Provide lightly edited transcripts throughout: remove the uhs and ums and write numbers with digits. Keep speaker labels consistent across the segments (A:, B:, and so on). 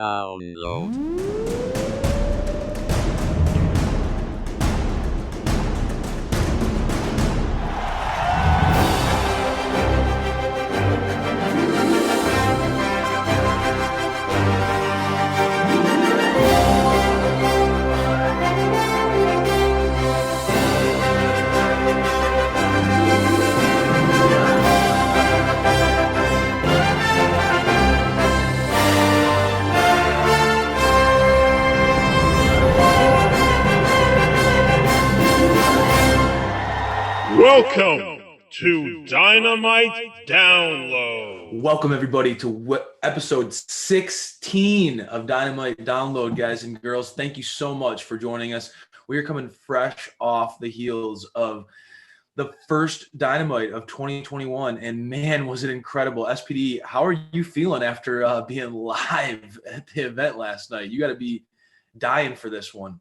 A: Download.
B: Welcome to Dynamite Download.
C: Welcome, everybody, to episode 16 of Dynamite Download, guys and girls. Thank you so much for joining us. We are coming fresh off the heels of the first Dynamite of 2021, and man, was it incredible. SPD, how are you feeling after being live at the event last night? You got to be dying for this one.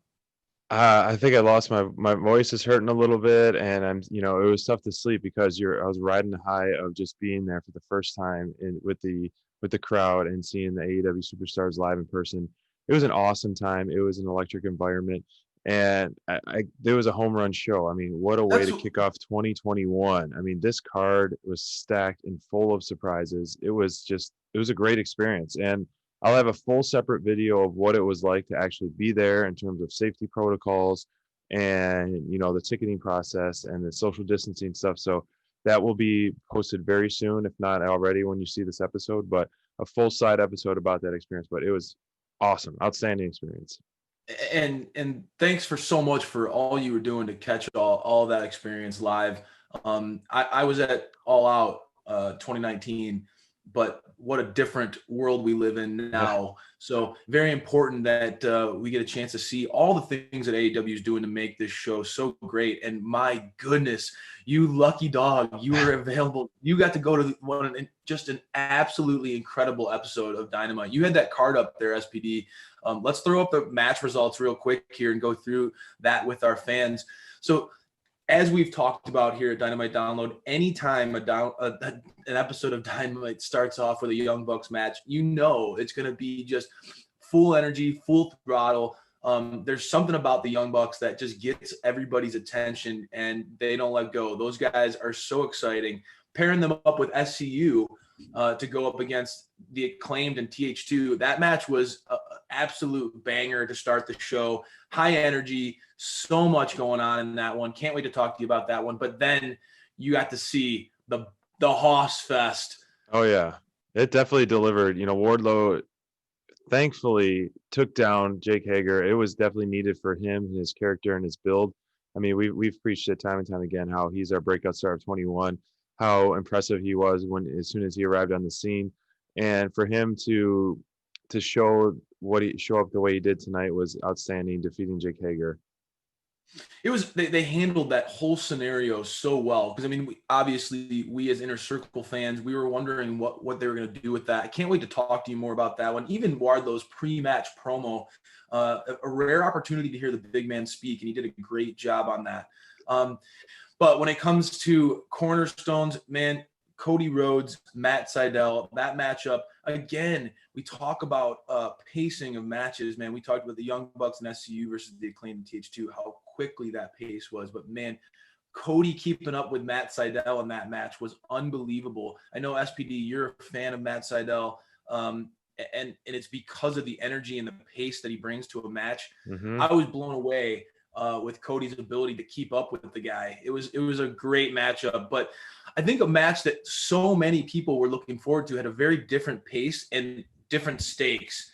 D: I think I lost my voice is hurting a little bit, and it was tough to sleep because I was riding the high of just being there for the first time with the crowd and seeing the AEW superstars live in person. It was an awesome time. It was an electric environment, and there was a home run show. I mean, what a way to kick off 2021. I mean, this card was stacked and full of surprises. It was a great experience, and I'll have a full separate video of what it was like to actually be there in terms of safety protocols and, the ticketing process and the social distancing stuff. So that will be posted very soon, if not already when you see this episode, but a full side episode about that experience. But it was awesome, outstanding experience.
C: And thanks for so much for all you were doing to catch all that experience live. I was at All Out 2019, but what a different world we live in now. So very important that we get a chance to see all the things that AEW is doing to make this show so great. And my goodness, you lucky dog, you were available. You got to go to just an absolutely incredible episode of Dynamite. You had that card up there, SPD. Let's throw up the match results real quick here and go through that with our fans. So as we've talked about here at Dynamite Download, anytime an episode of Dynamite starts off with a Young Bucks match, it's going to be just full energy, full throttle. There's something about the Young Bucks that just gets everybody's attention, and they don't let go. Those guys are so exciting. Pairing them up with SCU to go up against the Acclaimed and TH2, that match was an absolute banger to start the show. High energy, so much going on in that one. Can't wait to talk to you about that one. But then you got to see the Hoss Fest.
D: Oh yeah, it definitely delivered. Wardlow thankfully took down Jake Hager. It was definitely needed for him, his character, and his build. I mean, we've preached it time and time again how he's our breakout star of 21, how impressive he was as soon as he arrived on the scene, and for him to show up the way he did tonight was outstanding, defeating Jake Hager.
C: It was they handled that whole scenario so well, because I mean, we as Inner Circle fans, we were wondering what they were going to do with that. I can't wait to talk to you more about that one. Even Wardlow's pre-match promo, a rare opportunity to hear the big man speak, and he did a great job on that. But when it comes to cornerstones, man, Cody Rhodes, Matt Sydal, that matchup, again, we talk about pacing of matches, man. We talked about the Young Bucks and SCU versus the Acclaimed and TH2, how quickly that pace was. But, man, Cody keeping up with Matt Sydal in that match was unbelievable. I know, SPD, you're a fan of Matt Sydal, and it's because of the energy and the pace that he brings to a match.
D: Mm-hmm.
C: I was blown away with Cody's ability to keep up with the guy. It was a great matchup, but I think a match that so many people were looking forward to had a very different pace and different stakes.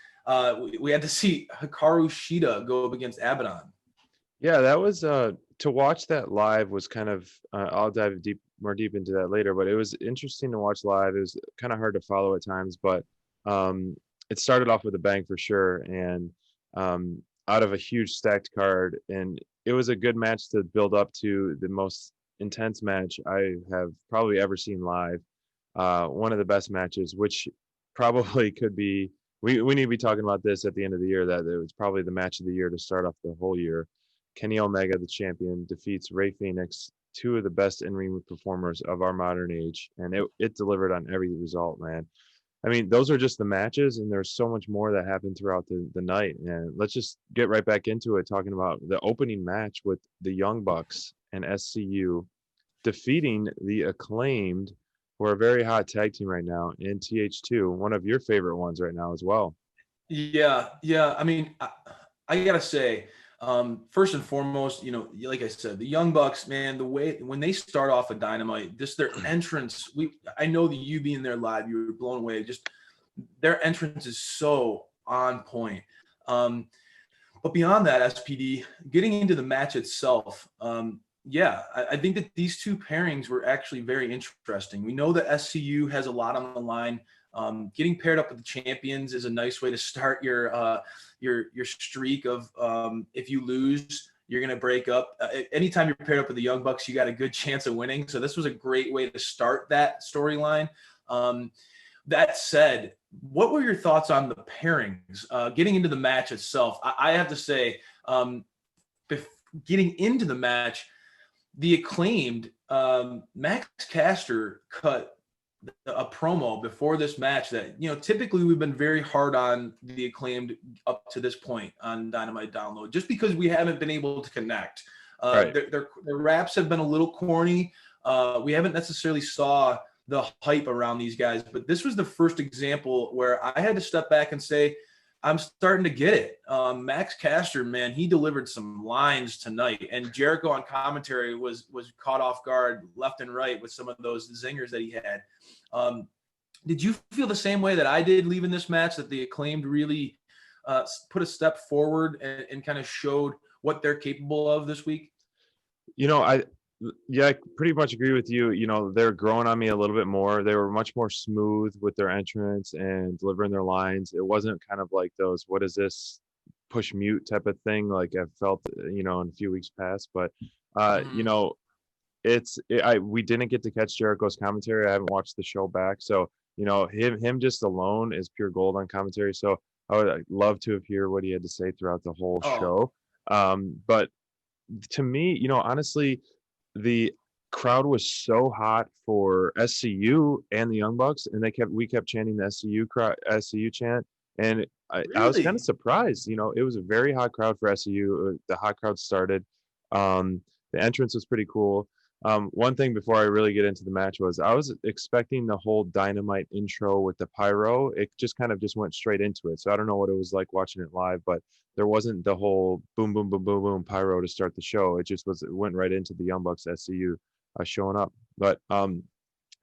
C: We had to see Hikaru Sheeda go up against Avadon.
D: Yeah, that was to watch that live was kind of I'll dive more deep into that later, but it was interesting to watch live. It was kind of hard to follow at times, but it started off with a bang for sure, and out of a huge stacked card, and it was a good match to build up to the most intense match I have probably ever seen live. One of the best matches, which probably could be, we need to be talking about this at the end of the year, that it was probably the match of the year to start off the whole year. Kenny Omega, the champion, defeats Rey Fenix, two of the best in-ring performers of our modern age, and it delivered on every result, man. I mean, those are just the matches, and there's so much more that happened throughout the night. And let's just get right back into it, talking about the opening match with the Young Bucks and SCU defeating the Acclaimed, who are a very hot tag team right now, and TH2, one of your favorite ones right now as well.
C: Yeah. I mean, I gotta say, first and foremost, like I said, the Young Bucks, man, the way when they start off a Dynamite, just their entrance. I know that you being there live, you were blown away. Just their entrance is so on point. But beyond that, SPD, getting into the match itself, I think that these two pairings were actually very interesting. We know that SCU has a lot on the line. Getting paired up with the champions is a nice way to start your streak of if you lose, you're going to break up. Anytime you're paired up with the Young Bucks, you got a good chance of winning. So this was a great way to start that storyline. That said, what were your thoughts on the pairings? Getting into the match itself, I have to say, getting into the match, the Acclaimed, Max Caster cut a promo before this match that, typically we've been very hard on the Acclaimed up to this point on Dynamite Download, just because we haven't been able to connect.
D: Right.
C: Their raps have been a little corny. We haven't necessarily saw the hype around these guys, but this was the first example where I had to step back and say, I'm starting to get it. Max Caster, man, he delivered some lines tonight, and Jericho on commentary was caught off guard left and right with some of those zingers that he had. Did you feel the same way that I did leaving this match, that the Acclaimed really put a step forward and kind of showed what they're capable of this week?
D: I pretty much agree with you. They're growing on me a little bit more. They were much more smooth with their entrance and delivering their lines. It wasn't kind of like those, what is this, push mute type of thing like I've felt, in a few weeks past. But, we didn't get to catch Jericho's commentary. I haven't watched the show back. So, him just alone is pure gold on commentary. So I would love to hear what he had to say throughout the whole show. But to me, honestly, the crowd was so hot for SCU and the Young Bucks, and we kept chanting the SCU chant, and I was kind of surprised. It was a very hot crowd for SCU. The hot crowd started. The entrance was pretty cool. One thing before I really get into the match was I was expecting the whole Dynamite intro with the pyro. It just kind of went straight into it. So I don't know what it was like watching it live, but there wasn't the whole boom, boom, boom, boom, boom pyro to start the show. It went right into the Young Bucks SCU showing up. But
C: the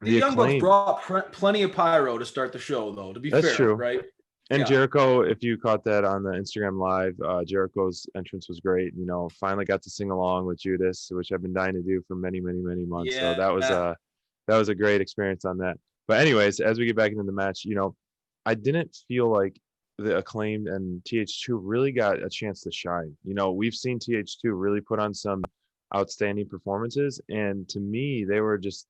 C: Young Bucks brought plenty of pyro to start the show, though, to be fair,
D: true.
C: Right?
D: And Jericho, if you caught that on the Instagram live, Jericho's entrance was great. Finally got to sing along with Judas, which I've been dying to do for many, many, many months.
C: Yeah.
D: So that was a great experience on that. But anyways, as we get back into the match, I didn't feel like the Acclaimed and TH2 really got a chance to shine. We've seen TH2 really put on some outstanding performances, and to me, they were just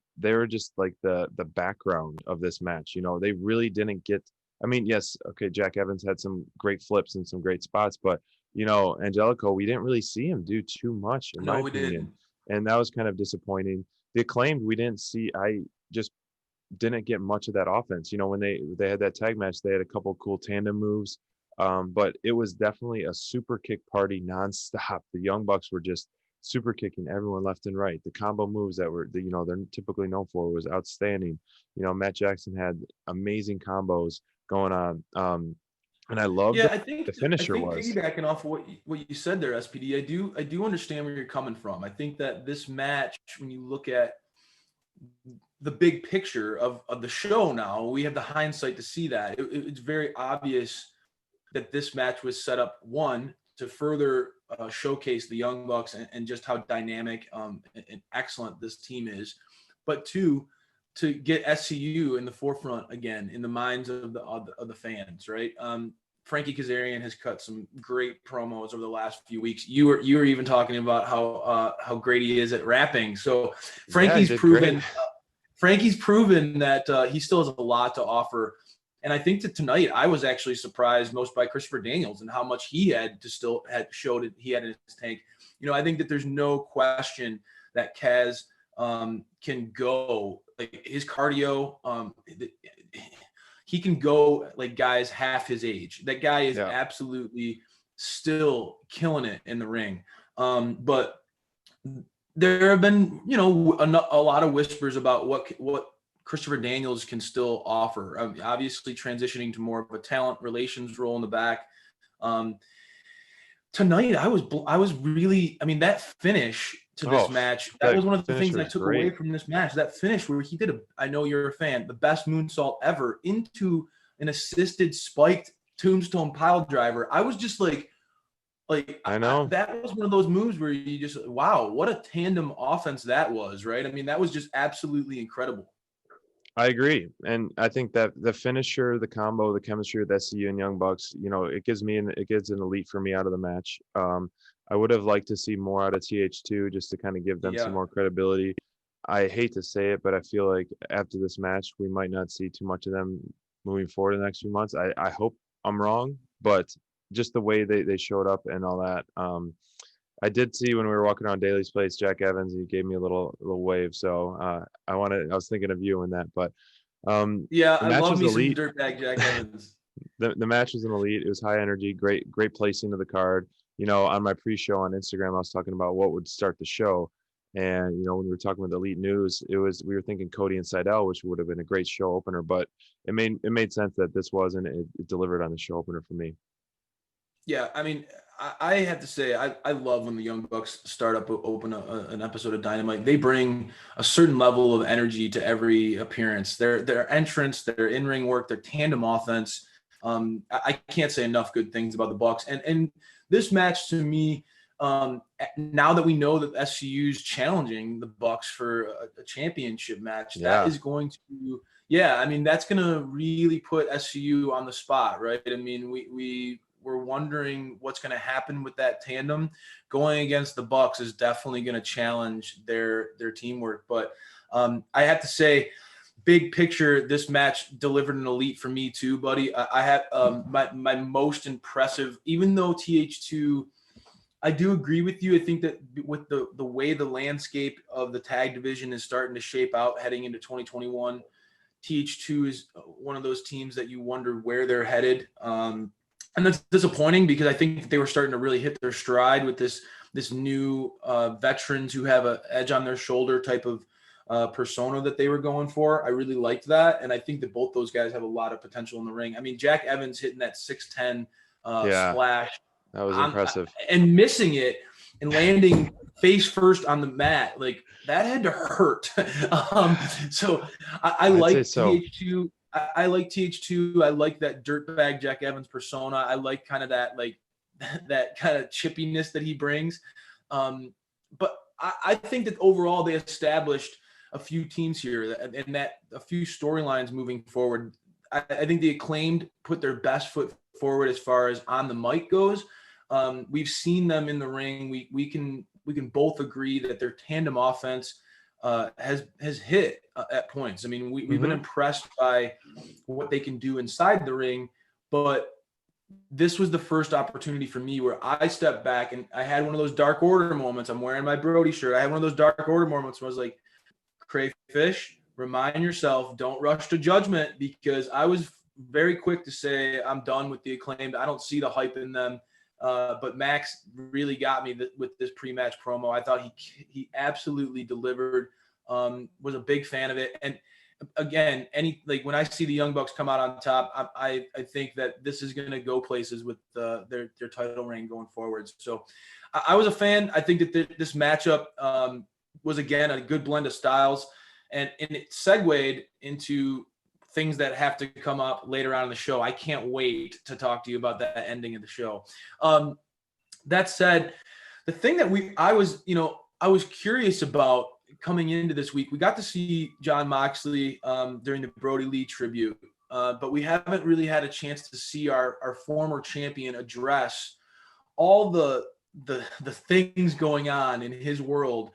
D: like the background of this match. They really didn't get. I mean, yes, okay, Jack Evans had some great flips and some great spots, but Angelico, we didn't really see him do too much, in my opinion.
C: Didn't.
D: And that was kind of disappointing. The Acclaimed, we didn't see. I just didn't get much of that offense. When they had that tag match, they had a couple cool tandem moves, but it was definitely a super kick party nonstop. The Young Bucks were just super kicking everyone left and right. The combo moves that they're typically known for was outstanding. Matt Jackson had amazing combos going on, and I love the finisher.
C: Piggybacking off of what you said there, SPD, I do understand where you're coming from. I think that this match, when you look at the big picture of the show now, we have the hindsight to see that. It's very obvious that this match was set up, one, to further showcase the Young Bucks and just how dynamic and excellent this team is, but two, to get SCU in the forefront again in the minds of the fans, right? Frankie Kazarian has cut some great promos over the last few weeks. You were even talking about how great he is at rapping. So Frankie's proven that he still has a lot to offer. And I think that tonight I was actually surprised most by Christopher Daniels and how much he had showed it he had in his tank. I think that there's no question that Kaz can go. Like his cardio, he can go like guys half his age. That guy is
D: Yeah.
C: absolutely still killing it in the ring. But there have been, you know, a lot of whispers about what Christopher Daniels can still offer. Obviously transitioning to more of a talent relations role in the back. Tonight, I was really, I mean, that finish to this match, that was one of the things I took away from this match. That finish where he did I know you're a fan, the best moonsault ever into an assisted spiked tombstone pile driver. I was just like I know that was one of those moves where you just, wow, what a tandem offense that was, right? I mean, that was just absolutely incredible.
D: I agree. And I think that the finisher, the combo, the chemistry with SCU and Young Bucks, you know, it gives an elite for me out of the match. I would have liked to see more out of TH2 just to kind of give them some more credibility. I hate to say it, but I feel like after this match, we might not see too much of them moving forward in the next few months. I hope I'm wrong, but just the way they showed up and all that. I did see when we were walking around Daly's place, Jack Evans, he gave me a little wave. So I was thinking of you in that, but
C: yeah, I love me elite. Some dirtbag Jack Evans.
D: The match was an elite. It was high energy, great placing of the card. You know, on my pre-show on Instagram, I was talking about what would start the show. And, you know, when we were talking about Elite News, we were thinking Cody and Seidel, which would have been a great show opener, but it made sense that this wasn't. It delivered on the show opener for me.
C: Yeah, I mean, I have to say, I love when the Young Bucks open an episode of Dynamite. They bring a certain level of energy to every appearance. Their entrance, their in-ring work, their tandem offense. I can't say enough good things about the Bucks. And this match to me, now that we know that SCU's challenging the Bucks for a championship match, that is going to, I mean, that's going to really put SCU on the spot, right? I mean, we're wondering what's going to happen with that tandem. Going against the Bucks is definitely going to challenge their teamwork. But I have to say, big picture, this match delivered an elite for me too, buddy. I have my most impressive, even though TH2, I do agree with you. I think that with the way the landscape of the tag division is starting to shape out heading into 2021, TH2 is one of those teams that you wonder where they're headed. And that's disappointing because I think they were starting to really hit their stride with this new veterans who have an edge on their shoulder type of persona that they were going for. I really liked that. And I think that both those guys have a lot of potential in the ring. I mean, Jack Evans hitting that 6'10" splash.
D: That was impressive.
C: And missing it and landing face first on the mat. Like, that had to hurt. So I like TH2. I like TH2. I like that dirtbag Jack Evans persona. I like kind of that, like, that kind of chippiness that he brings. But I think that overall they established a few teams here and that a few storylines moving forward. I think the Acclaimed put their best foot forward as far as on the mic goes. We've seen them in the ring. We can both agree that their tandem offense has hit at points. I mean, we've been impressed by what they can do inside the ring, but this was the first opportunity for me where I stepped back and I had one of those Dark Order moments. I'm wearing my Brody shirt. I had one of those Dark Order moments where I was like, Crayfish, remind yourself, don't rush to judgment, because I was very quick to say I'm done with the Acclaimed. I don't see the hype in them. But Max really got me with this pre-match promo. I thought he absolutely delivered. Was a big fan of it. And again, when I see the Young Bucks come out on top, I think that this is going to go places with their title reign going forwards. So I was a fan. I think that this matchup was, again, a good blend of styles, and it segued into things that have to come up later on in the show. I can't wait to talk to you about that ending of the show. That said, the thing that I was curious about coming into this week, we got to see Jon Moxley during the Brody Lee tribute, but we haven't really had a chance to see our former champion address all the things going on in his world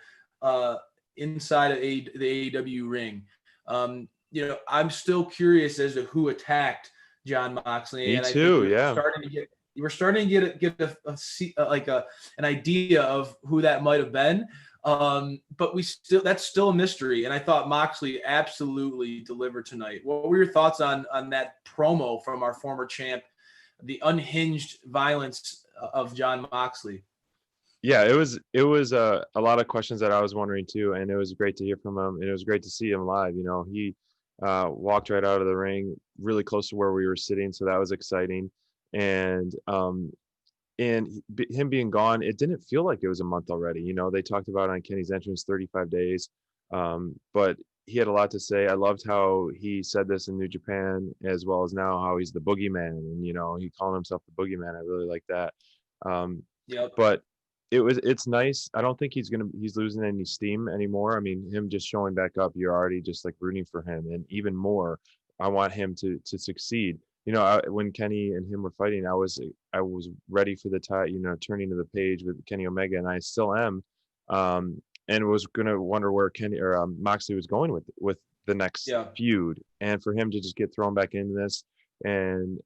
C: inside of the AEW ring. I'm still curious as to who attacked Jon Moxley.
D: Me too.
C: We're starting to get an idea of who that might have been. But that's still a mystery. And I thought Moxley absolutely delivered tonight. What were your thoughts on that promo from our former champ, the unhinged violence of Jon Moxley?
D: Yeah, it was a lot of questions that I was wondering too, and it was great to hear from him, and it was great to see him live. You know, he walked right out of the ring, really close to where we were sitting, so that was exciting. And him being gone, it didn't feel like it was a month already. You know, they talked about on Kenny's entrance 35 days, but he had a lot to say. I loved how he said this in New Japan as well as now, how he's the boogeyman, and you know, he called himself the boogeyman. I really like that.
C: Yep.
D: But it's nice. I don't think he's losing any steam anymore. I mean, him just showing back up, you're already just like rooting for him, and even more, I want him to succeed. You know, when Kenny and him were fighting, I was ready for the turning to the page with Kenny Omega, and I still am, and was gonna wonder where Kenny or Moxley was going with the next feud, and for him to just get thrown back into this, and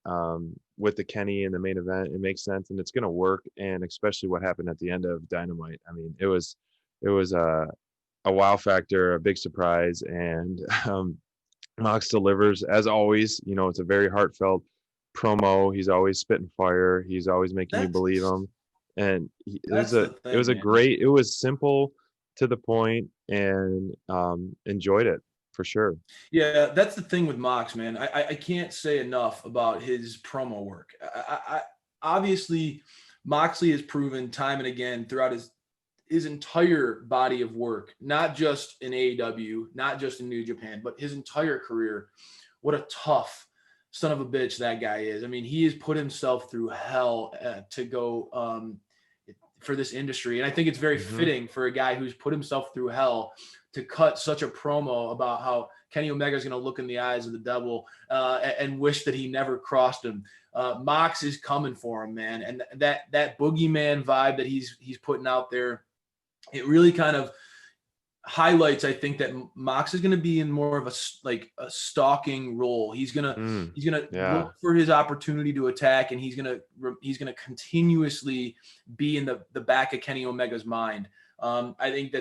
D: with the Kenny in the main event, it makes sense, and it's gonna work, and especially what happened at the end of Dynamite. I mean, it was a wow factor, a big surprise, and Mox delivers as always. You know, it's a very heartfelt promo. He's always spitting fire. He's always making you believe him. And it was simple, to the point, and enjoyed it for sure.
C: Yeah, that's the thing with Mox, man. I can't say enough about his promo work. I obviously Moxley has proven time and again throughout his entire body of work, not just in AEW, not just in New Japan, but his entire career. What a tough son of a bitch that guy is. I mean, he has put himself through hell to go for this industry. And I think it's very fitting for a guy who's put himself through hell to cut such a promo about how Kenny Omega is going to look in the eyes of the devil and wish that he never crossed him. Mox is coming for him, man. And that boogeyman vibe that he's putting out there, it really kind of highlights, I think, that Mox is going to be in more of a stalking role. He's going to look for his opportunity to attack, and he's going to continuously be in the back of Kenny Omega's mind. I think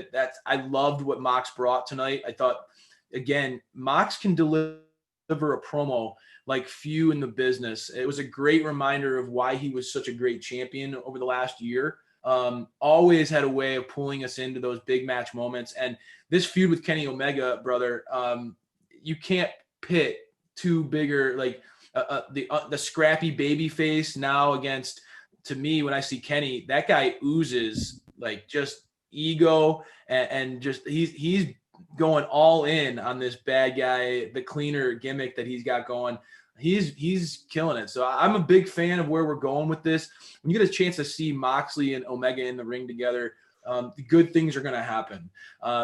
C: I loved what Mox brought tonight. I thought, again, Mox can deliver a promo like few in the business. It was a great reminder of why he was such a great champion over the last year. Always had a way of pulling us into those big match moments. And this feud with Kenny Omega, brother, you can't pit two bigger, like the scrappy baby face now against, to me, when I see Kenny, that guy oozes like just ego and just he's going all in on this bad guy, the cleaner gimmick that he's got going. He's killing it. So I'm a big fan of where we're going with this. When you get a chance to see Moxley and Omega in the ring together, good things are going to happen.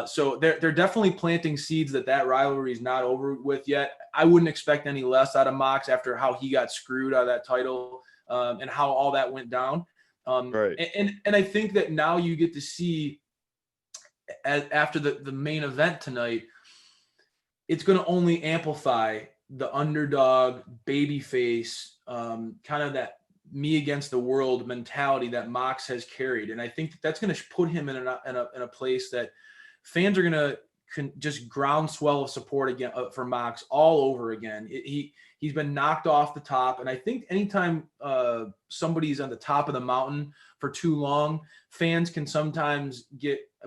C: So they're definitely planting seeds that rivalry is not over with yet. I wouldn't expect any less out of Mox after how he got screwed out of that title and how all that went down.
D: Right.
C: And I think that now you get to see after the main event tonight, it's going to only amplify the underdog babyface, kind of that me against the world mentality that Mox has carried. And I think that's going to put him in a place that fans are going to just groundswell of support again for Mox all over again. He's been knocked off the top. And I think anytime somebody's on the top of the mountain for too long, fans can sometimes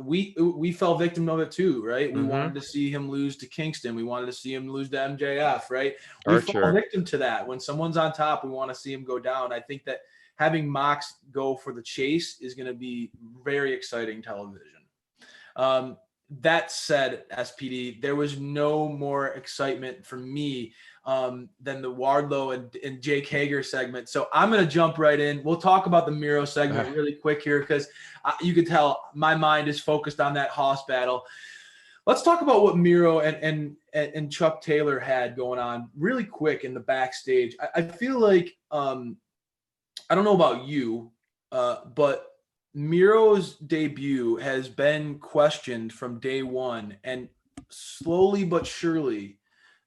C: we fell victim of it too, right? We wanted to see him lose to Kingston. We wanted to see him lose to MJF, right? We fall victim to that. When someone's on top, we want to see him go down. I think that having Mox go for the chase is going to be very exciting television. That said, SPD, there was no more excitement for me than the Wardlow and Jake Hager segment. So I'm going to jump right in. We'll talk about the Miro segment really quick here because you can tell my mind is focused on that Hoss battle. Let's talk about what Miro and Chuck Taylor had going on really quick in the backstage. I feel like, I don't know about you, but Miro's debut has been questioned from day one, and slowly but surely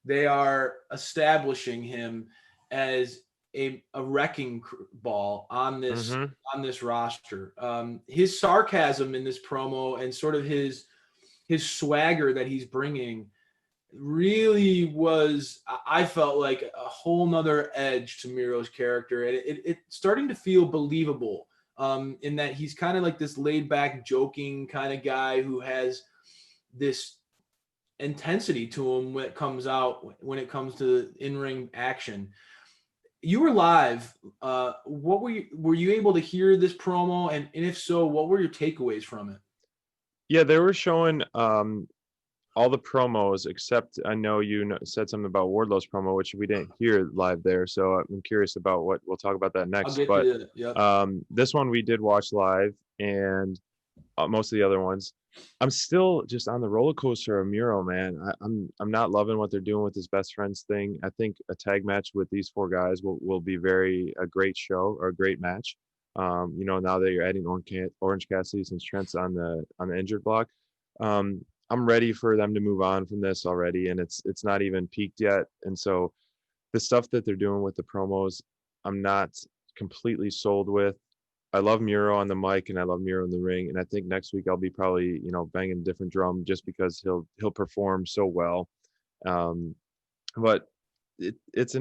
C: they are establishing him as a wrecking ball on
D: Mm-hmm.
C: this roster. His sarcasm in this promo and sort of his swagger that he's bringing really was, I felt like, a whole nother edge to Miro's character, and it's starting to feel believable, in that he's kind of like this laid back, joking kind of guy who has this intensity to him when it comes to in-ring action. You were live. What were you able to hear this promo? And if so, what were your takeaways from it?
D: Yeah, they were showing all the promos except I know said something about Wardlow's promo, which we didn't hear live there. So I'm curious about what we'll talk about that next.
C: I'll get
D: but
C: to it. Yep.
D: This one we did watch live, and most of the other ones, I'm still just on the roller coaster of Miro, man. I'm not loving what they're doing with this best friends thing. I think a tag match with these 4 guys will be a great show or a great match. Now that you're adding Orange Cassidy since Trent's on the injured block, I'm ready for them to move on from this already, and it's not even peaked yet. And so the stuff that they're doing with the promos, I'm not completely sold with. I love Miro on the mic and I love Miro in the ring, and I think next week I'll be probably banging a different drum just because he'll perform so well. But it's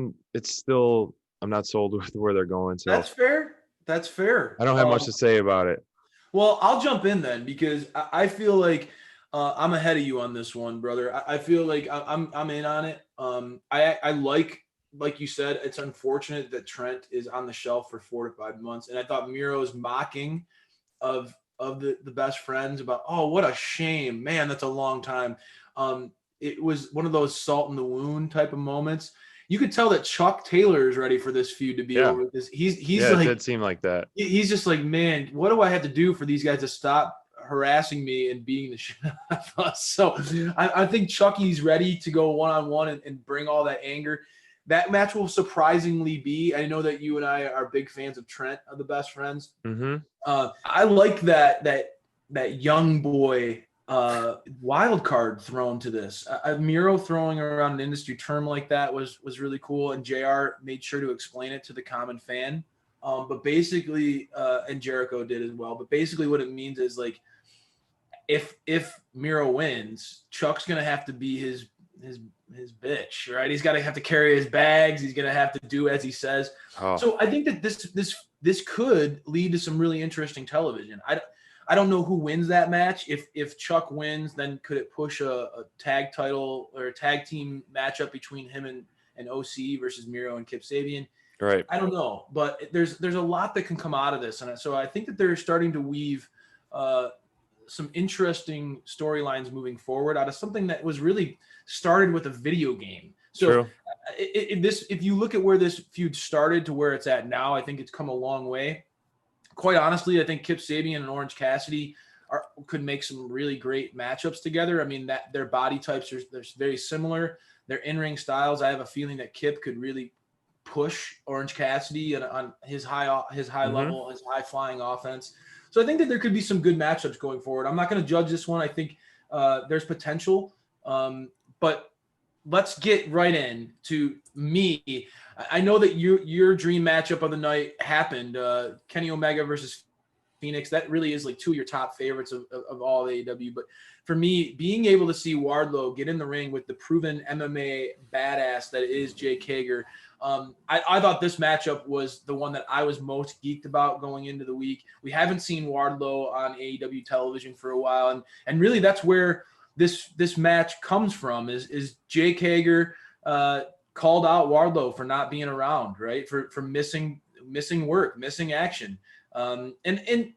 D: still, I'm not sold with where they're going. So
C: That's fair.
D: I don't have much to say about it.
C: Well, I'll jump in then, because I feel like I'm ahead of you on this one, brother. I feel like I'm in on it. I like you said, it's unfortunate that Trent is on the shelf for 4 to 5 months, and I thought Miro's mocking of the best friends about, oh, what a shame, man, that's a long time. It was one of those salt in the wound type of moments. You could tell that Chuck Taylor is ready for this feud to be over. This he's like,
D: it did seem like that.
C: He's just like, man, what do I have to do for these guys to stop harassing me and beating the shit out of us? So I think Chucky's ready to go one-on-one and bring all that anger. That match will surprisingly be, I know that you and I are big fans of Trent, of the best friends.
D: Mm-hmm.
C: I like that young boy wild card thrown to this. Miro throwing around an industry term like that was really cool, and JR made sure to explain it to the common fan. But basically, and Jericho did as well. But basically, what it means is, like, if Miro wins, Chuck's gonna have to be his bitch, right? He's got to have to carry his bags. He's gonna have to do as he says. Oh. So I think that this could lead to some really interesting television. I don't know who wins that match. If Chuck wins, then could it push a tag title or a tag team matchup between him and OC versus Miro and Kip Sabian?
D: Right.
C: I don't know, but there's a lot that can come out of this, and so I think that they're starting to weave some interesting storylines moving forward out of something that was really started with a video game. So if you look at where this feud started to where it's at now, I think it's come a long way. Quite honestly, I think Kip Sabian and Orange Cassidy could make some really great matchups together. I mean, that their body types they're very similar. Their in-ring styles, I have a feeling that Kip could really push Orange Cassidy on his high level, his high flying offense. So I think that there could be some good matchups going forward. I'm not going to judge this one. I think there's potential, but let's get right in to me. I know that your dream matchup of the night happened. Kenny Omega versus Phoenix. That really is like 2 of your top favorites of all of AEW. But for me, being able to see Wardlow get in the ring with the proven MMA badass that is Jake Hager, I thought this matchup was the one that I was most geeked about going into the week. We haven't seen Wardlow on AEW television for a while, and really that's where this match comes from. Is Jake Hager called out Wardlow for not being around, right? For missing work, missing action. And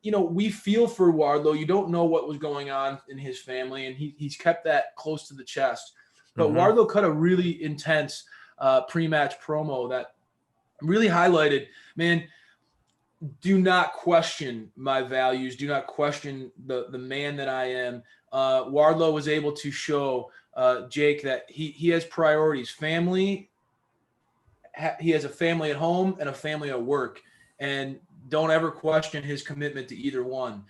C: we feel for Wardlow. You don't know what was going on in his family, and he's kept that close to the chest. But Wardlow cut a really intense pre-match promo that really highlighted, man, do not question my values. Do not question the man that I am. Wardlow was able to show Jake that he has priorities. Family. He has a family at home and a family at work, and don't ever question his commitment to either one.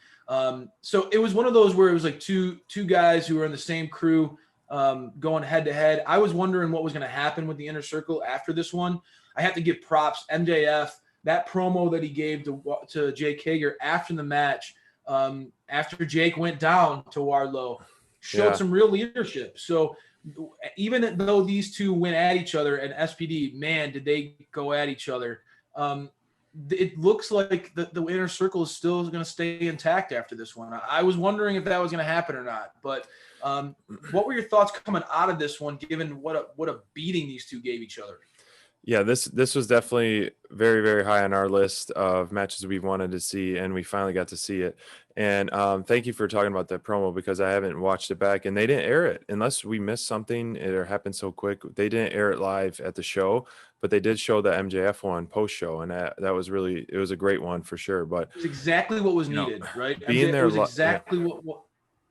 C: So it was one of those where it was like two guys who were in the same crew going head to head. I was wondering what was going to happen with the Inner Circle after this one. I have to give props. MJF, that promo that he gave to Jake Hager after the match, after Jake went down to Wardlow, showed some real leadership. So even though these two went at each other and SPD, man, did they go at each other. It looks like the inner circle is still going to stay intact after this one. I was wondering if that was going to happen or not. But what were your thoughts coming out of this one, given what a beating these two gave each other?
D: Yeah, this was definitely very, very high on our list of matches we wanted to see, and we finally got to see it. And thank you for talking about that promo, because I haven't watched it back, and they didn't air it unless we missed something. It happened so quick. They didn't air it live at the show, but they did show the MJF one post show, and that was really, it was a great one for sure. But
C: it was exactly what was needed, right?
D: Being there,
C: it was exactly what was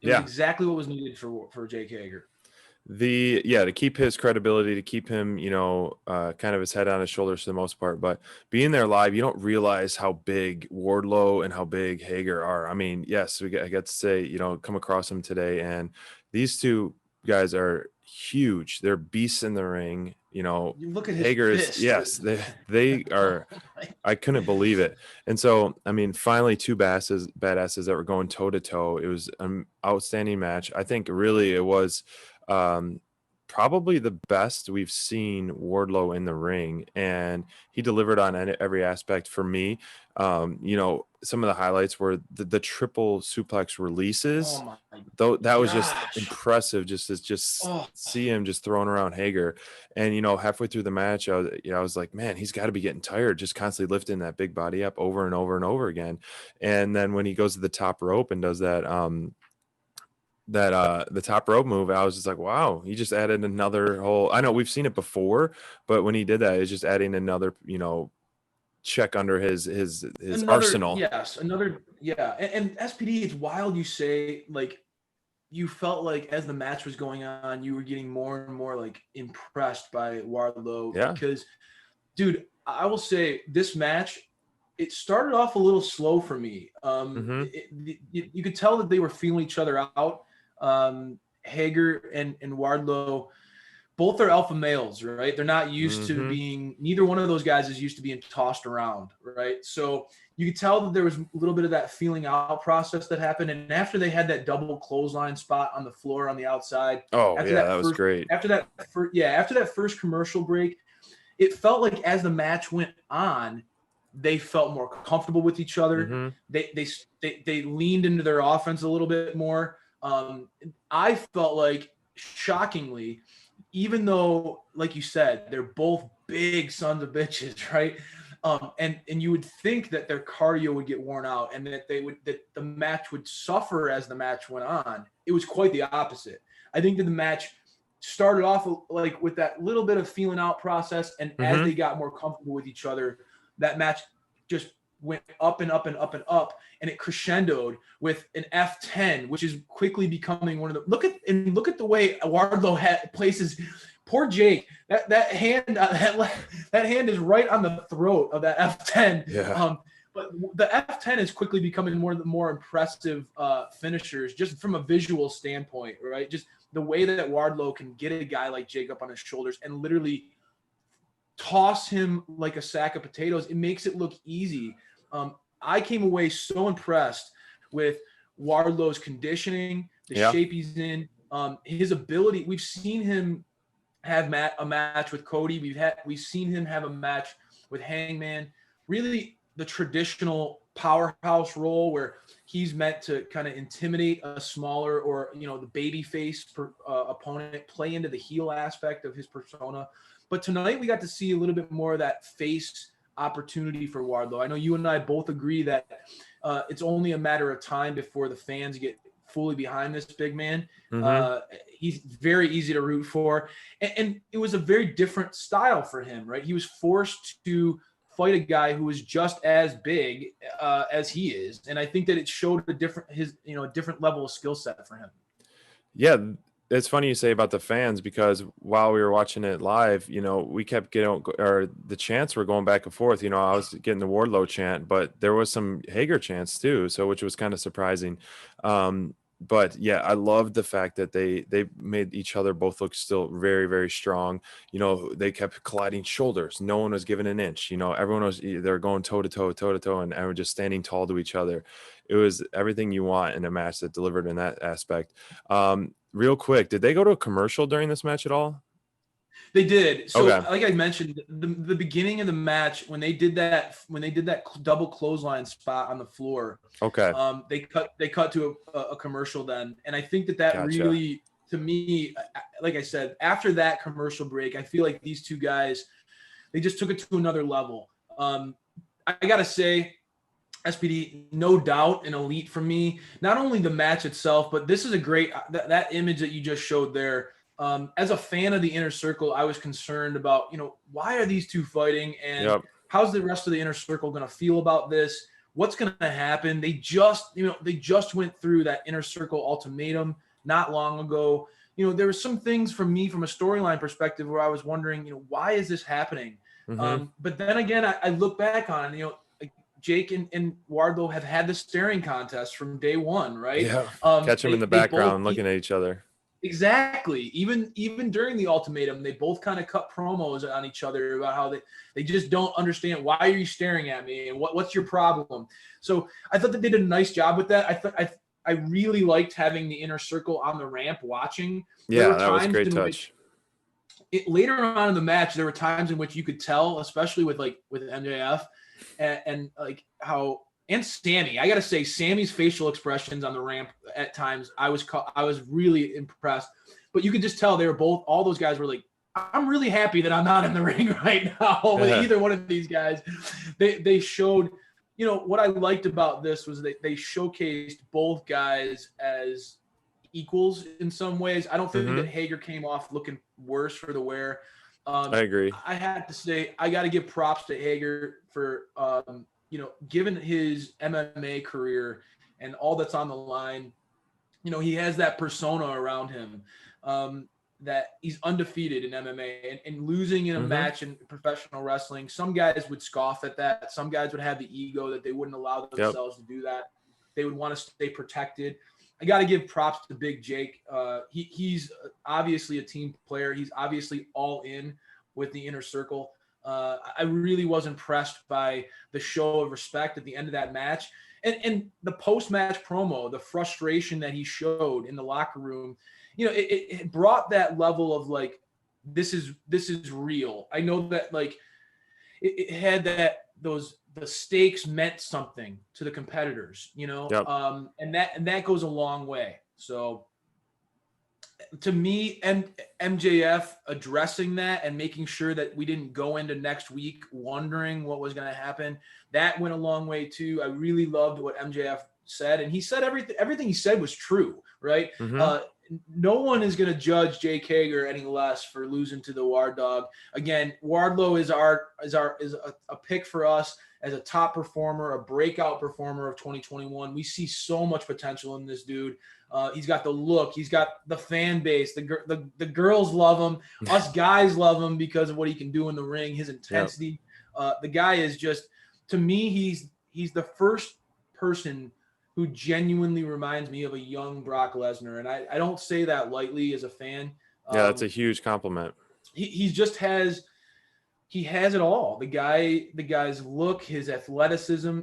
C: exactly what was needed for Jake Hager.
D: To keep his credibility, to keep him, kind of his head on his shoulders for the most part. But being there live, you don't realize how big Wardlow and how big Hager are. I mean, yes, I get to say, come across them today, and these two guys are huge. They're beasts in the ring. You
C: look at
D: Hager
C: his
D: is, yes, they are. I couldn't believe it. And so, I mean, finally, two badasses that were going toe to toe. It was an outstanding match. I think really it was probably the best we've seen Wardlow in the ring, and he delivered on every aspect for me. Some of the highlights were the triple suplex releases. Though that was just impressive, just see him just throwing around Hager. And halfway through the match, I was like, man, he's got to be getting tired, just constantly lifting that big body up over and over and over again. And then when he goes to the top rope and does that the top rope move, I was just like, wow, he just added another whole, I know we've seen it before, but when he did that, it's just adding another, check under his arsenal.
C: Yes, another, yeah. And SPD, it's wild you say, like, you felt like as the match was going on, you were getting more and more like impressed by Wardlow.
D: Yeah.
C: Because, dude, I will say this match, it started off a little slow for me. You could tell that they were feeling each other out. Hager and Wardlow, both are alpha males, right? They're not used to being, neither one of those guys is used to being tossed around, right? So you could tell that there was a little bit of that feeling out process that happened. And after they had that double clothesline spot on the floor on the outside.
D: That was great.
C: After that first commercial break, it felt like as the match went on, they felt more comfortable with each other. They leaned into their offense a little bit more. I felt like, shockingly, even though, like you said, they're both big sons of bitches, right? And you would think that their cardio would get worn out and that the match would suffer as the match went on. It was quite the opposite. I think that the match started off like with that little bit of feeling out process, and as they got more comfortable with each other, that match just went up and up and up and up, and it crescendoed with an F10, which is quickly becoming one of the look at the way Wardlow places poor Jake. That hand that hand is right on the throat of that F10.
D: Yeah.
C: But the F10 is quickly becoming one of the more impressive finishers, just from a visual standpoint, right? Just the way that Wardlow can get a guy like Jake up on his shoulders and literally toss him like a sack of potatoes. It makes it look easy. I came away so impressed with Wardlow's conditioning, the shape he's in, his ability. We've seen him have a match with Cody. We've seen him have a match with Hangman. Really, the traditional powerhouse role where he's meant to kind of intimidate a smaller or the baby face opponent, play into the heel aspect of his persona. But tonight we got to see a little bit more of that face opportunity for Wardlow. I know you and I both agree that it's only a matter of time before the fans get fully behind this big man. He's very easy to root for. And it was a very different style for him, right? He was forced to fight a guy who was just as big as he is. And I think that it showed a different level of skill set for him.
D: Yeah. It's funny you say about the fans, because while we were watching it live, we kept getting, or the chants were going back and forth. I was getting the Wardlow chant, but there was some Hager chants too, so which was kind of surprising. But yeah, I love the fact that they made each other both look still very, very strong. You know, they kept colliding shoulders. No one was giving an inch. You know, everyone was they're going toe to toe, toe to toe, and everyone just standing tall to each other. It was everything you want in a match that delivered in that aspect. Real quick, did they go to a commercial during this match at all?
C: They did. So,
D: Okay.
C: like I mentioned, the beginning of the match when they did that double clothesline spot on the floor,
D: Okay.
C: they cut to a commercial then, and I think that
D: Gotcha.
C: really, to me, like I said, after that commercial break, I feel like these two guys, they just took it to another level. I gotta say, SPD, no doubt an elite for me. Not only the match itself, but this is a great that image that you just showed there. As a fan of the Inner Circle, I was concerned about, why are these two fighting, and how's the rest of the Inner Circle going to feel about this? What's going to happen? They just went through that Inner Circle ultimatum not long ago. There were some things from me from a storyline perspective where I was wondering, why is this happening?
D: Mm-hmm.
C: But then again, I look back on it, Jake and Wardlow have had the staring contest from day one, right?
D: Yeah. Catch them in the background looking at each other.
C: Exactly. Even during the ultimatum, they both kind of cut promos on each other about how they just don't understand, why are you staring at me, and what's your problem? So I thought that they did a nice job with that. I really liked having the Inner Circle on the ramp watching.
D: Yeah, that was a great touch.
C: Later on in the match, there were times in which you could tell, especially with MJF and like how. And Sammy, I got to say, Sammy's facial expressions on the ramp at times, I was really impressed. But you could just tell they were all those guys were like, I'm really happy that I'm not in the ring right now with either one of these guys. They showed, what I liked about this was they showcased both guys as equals in some ways. I don't think that Hager came off looking worse for the wear.
D: I agree.
C: I had to say, I got to give props to Hager for, given his MMA career and all that's on the line, he has that persona around him that he's undefeated in MMA and losing in a match in professional wrestling. Some guys would scoff at that. Some guys would have the ego that they wouldn't allow themselves to do that. They would want to stay protected. I got to give props to Big Jake. He's obviously a team player. He's obviously all in with the Inner Circle. I really was impressed by the show of respect at the end of that match. And the post-match promo, the frustration that he showed in the locker room, it brought that level of like, this is real. I know that like it had the stakes meant something to the competitors, and that goes a long way. So to me, MJF addressing that and making sure that we didn't go into next week wondering what was going to happen, that went a long way too. I really loved what MJF said, and he said everything he said was true, right? No one is going to judge Jake Hager any less for losing to the Ward Dog. Again, Wardlow is a pick for us as a top performer, a breakout performer of 2021. We see so much potential in this dude. He's got the look. He's got the fan base. The girls love him. Us guys love him because of what he can do in the ring, his intensity. The guy is just, to me, he's the first person who genuinely reminds me of a young Brock Lesnar. And I don't say that lightly as a fan.
D: Yeah, that's a huge compliment.
C: He just has it all. The guy's look, his athleticism,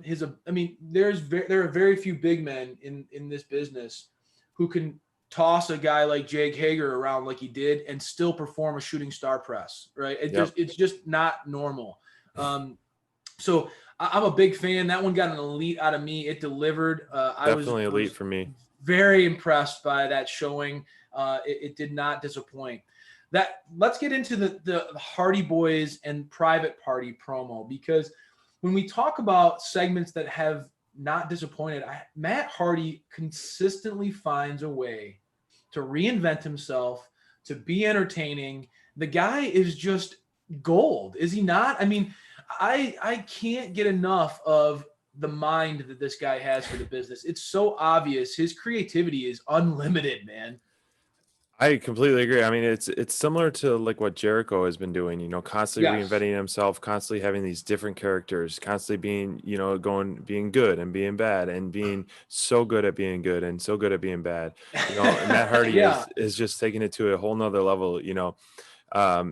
C: there are very few big men in this business who can toss a guy like Jake Hager around like he did and still perform a shooting star press, right? It's just not normal. So I'm a big fan. That one got an elite out of me. It delivered.
D: Definitely elite for me.
C: Very impressed by that showing. It did not disappoint. Let's get into the Hardy Boys and Private Party promo, because when we talk about segments that have not disappointed, Matt Hardy consistently finds a way to reinvent himself, to be entertaining. The guy is just gold, is he not? I mean, I can't get enough of the mind that this guy has for the business. It's so obvious. His creativity is unlimited, man.
D: I completely agree. I mean, it's similar to like what Jericho has been doing, constantly
C: Yes.
D: reinventing himself, constantly having these different characters, constantly being, being good and being bad and being so good at being good and so good at being bad. And Matt Hardy
C: Yeah.
D: is just taking it to a whole nother level.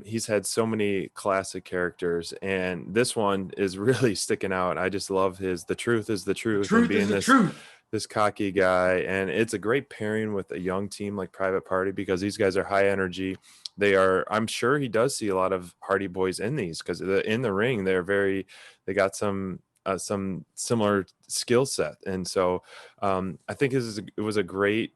D: He's had so many classic characters, and this one is really sticking out. I just love the truth is the
C: The
D: truth, and
C: truth is
D: being
C: the truth.
D: this cocky guy. And it's a great pairing with a young team like Private Party, because these guys are high energy. I'm sure he does see a lot of Hardy Boys in these, because in the ring they got some similar skill set. And so I think it was a great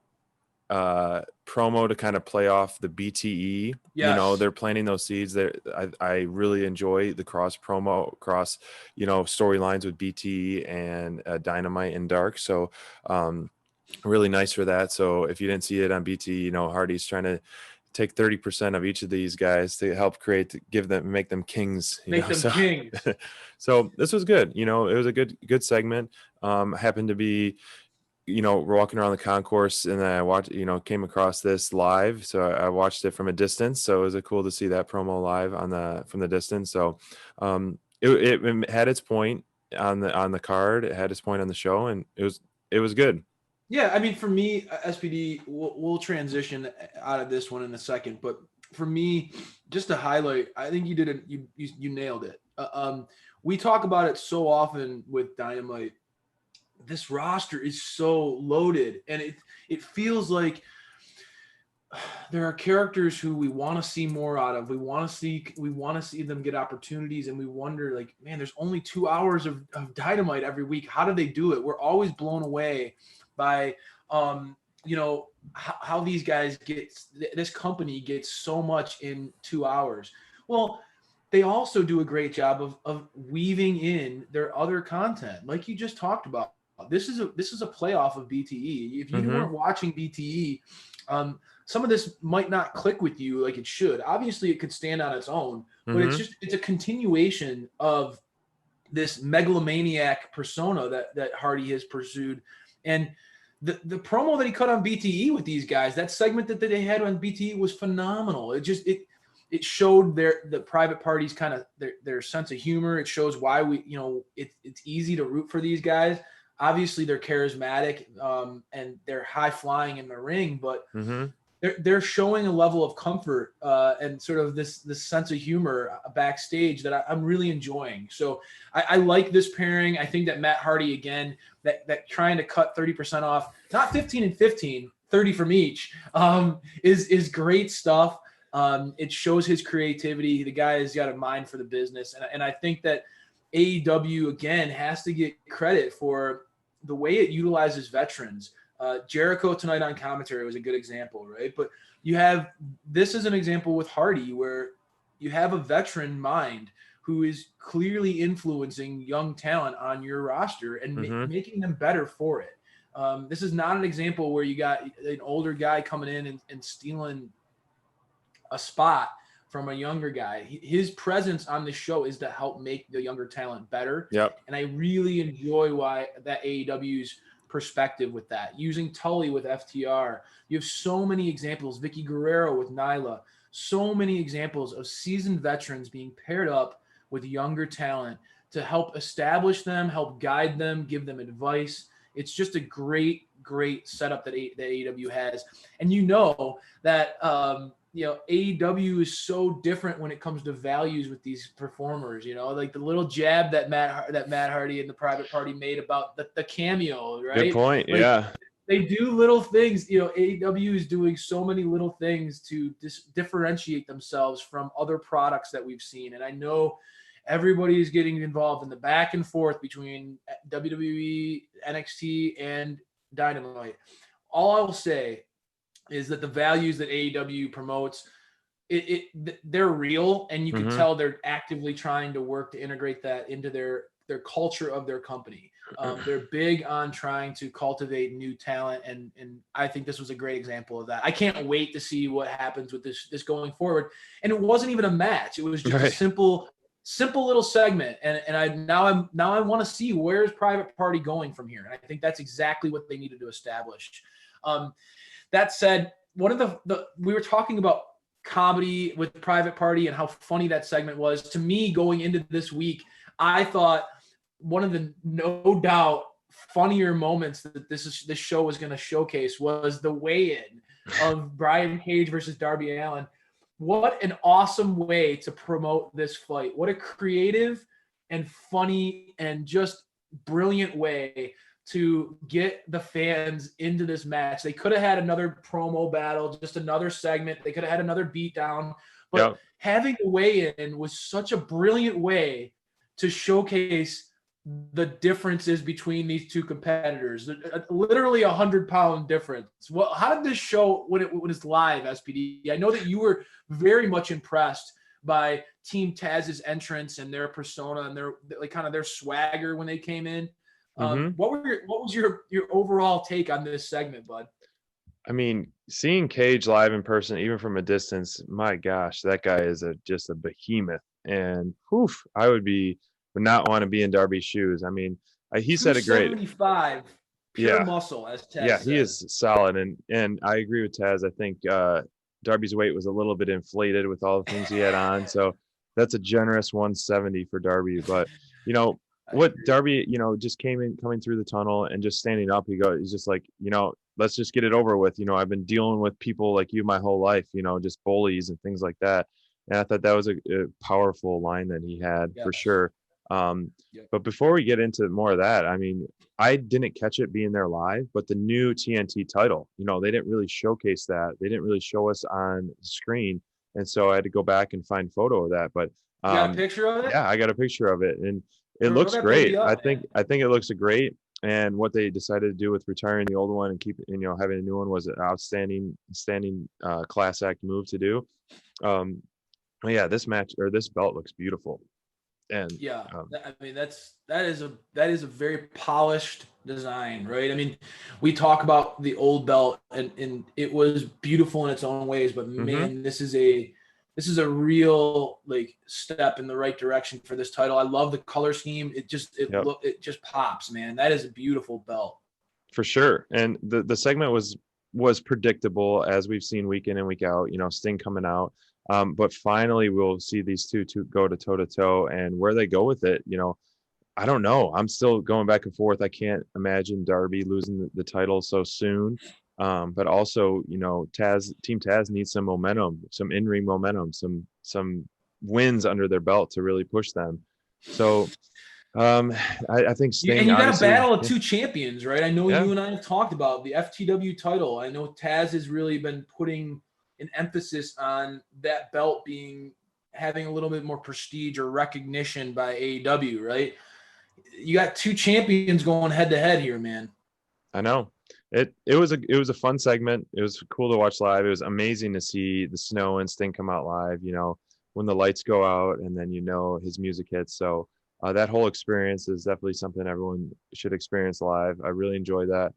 D: promo to kind of play off the BTE.
C: Yes.
D: They're planting those seeds there. I really enjoy the cross storylines with BTE and Dynamite and Dark. So really nice for that. So if you didn't see it on BTE, Hardy's trying to take 30% of each of these guys to help make them kings,
C: Make them
D: so
C: kings.
D: so this was good. It was a good segment. Happened to be, we're walking around the concourse, and then I came across this live. So I watched it from a distance. So it was cool to see that promo live from the distance. So it had its point on the card. It had its point on the show, and it was good.
C: Yeah, I mean, for me, SPD, we'll transition out of this one in a second, but for me, just to highlight, I think you did it. You nailed it. We talk about it so often with Dynamite. This roster is so loaded, and it feels like there are characters who we want to see more out of. We want to see them get opportunities, and we wonder, like, man, there's only 2 hours of Dynamite every week. How do they do it? We're always blown away by how these guys this company gets so much in 2 hours. Well, they also do a great job of weaving in their other content, like you just talked about. This is a playoff of BTE. If you weren't watching BTE, some of this might not click with you like it should. Obviously, it could stand on its own, but it's a continuation of this megalomaniac persona that Hardy has pursued. And the promo that he cut on BTE with these guys, that segment that they had on BTE was phenomenal. It showed the Private Party's kind of their sense of humor. It shows why it's easy to root for these guys. Obviously, they're charismatic and they're high flying in the ring, but they're showing a level of comfort and sort of this sense of humor backstage that I'm really enjoying. So I like this pairing. I think that Matt Hardy, again, that trying to cut 30% off, not 15 and 15, 30 from each, is great stuff. It shows his creativity. The guy has got a mind for the business. And I think that AEW, again, has to get credit for the way it utilizes veterans. Jericho tonight on commentary was a good example, right? But this is an example with Hardy where you have a veteran mind who is clearly influencing young talent on your roster and making them better for it. This is not an example where you got an older guy coming in and stealing a spot from a younger guy. His presence on the show is to help make the younger talent better.
D: Yep.
C: And I really enjoy that AEW's perspective with that. Using Tully with FTR. You have so many examples. Vicky Guerrero with Nyla. So many examples of seasoned veterans being paired up with younger talent to help establish them, help guide them, give them advice. It's just a great setup that AEW has. And that AEW is so different when it comes to values with these performers, like the little jab that Matt Hardy and the Private Party made about the cameo, right?
D: Good point. Yeah.
C: They do little things. AEW is doing so many little things to differentiate themselves from other products that we've seen. And I know everybody is getting involved in the back and forth between WWE, NXT, and Dynamite. All I will say is that the values that AEW promotes, they're real, and you can tell they're actively trying to work to integrate that into their culture of their company. They're big on trying to cultivate new talent, and I think this was a great example of that. I can't wait to see what happens with this going forward. And it wasn't even a match; it was just a simple little segment. And I want to see where's Private Party going from here. And I think that's exactly what they needed to establish. That said, one of the we were talking about comedy with Private Party and how funny that segment was. To me, going into this week, I thought one of the no doubt funnier moments that this show was going to showcase was the weigh-in of Brian Cage versus Darby Allin. What an awesome way to promote this fight. What a creative and funny and just brilliant way to get the fans into this match. They could have had another promo battle, just another segment. They could have had another beatdown. But having the weigh-in was such a brilliant way to showcase the differences between these two competitors. Literally 100-pound difference. Well, how did this show when it's live, SPD? I know that you were very much impressed by Team Taz's entrance and their persona and their like kind of their swagger when they came in. What was your overall take on this segment, bud?
D: I mean, seeing Cage live in person, even from a distance, my gosh, that guy is just a behemoth. And I would not want to be in Darby's shoes. I mean, he said it great.
C: 275 pure muscle, as Taz said.
D: He is solid, and I agree with Taz. I think Darby's weight was a little bit inflated with all the things he had on, so that's a generous 170 for Darby. But what Darby, just coming through the tunnel and just standing up, he's just like, let's just get it over with. I've been dealing with people like you my whole life, just bullies and things like that. And I thought that was a powerful line that he had for sure. But before we get into more of that, I mean, I didn't catch it being there live, but the new TNT title, they didn't really showcase that. They didn't really show us on the screen. And so I had to go back and find photo of that. But
C: you got a picture of it?
D: Yeah, I got a picture of it. And it looks great. I think it looks great. And what they decided to do with retiring the old one and having a new one was an outstanding class act move to do. This match or this belt looks beautiful. And
C: I mean, that is a very polished design, right? I mean, we talk about the old belt and it was beautiful in its own ways, but man, this is a real like step in the right direction for this title. I love the color scheme. It just pops, man. That is a beautiful belt.
D: For sure. And the segment was predictable, as we've seen week in and week out, Sting coming out. But finally we'll see these two go to toe to toe, and where they go with it, I don't know. I'm still going back and forth. I can't imagine Darby losing the title so soon. But also, Team Taz needs some momentum, some in-ring momentum, some wins under their belt to really push them. So I think Sting,
C: and you got a battle of two champions, right? I know you and I have talked about the FTW title. I know Taz has really been putting an emphasis on that belt having a little bit more prestige or recognition by AEW, right? You got two champions going head to head here, man.
D: I know. It was a fun segment. It was cool to watch live. It was amazing to see the Snow and Sting come out live, when the lights go out and then his music hits. So that whole experience is definitely something everyone should experience live. I really enjoyed that.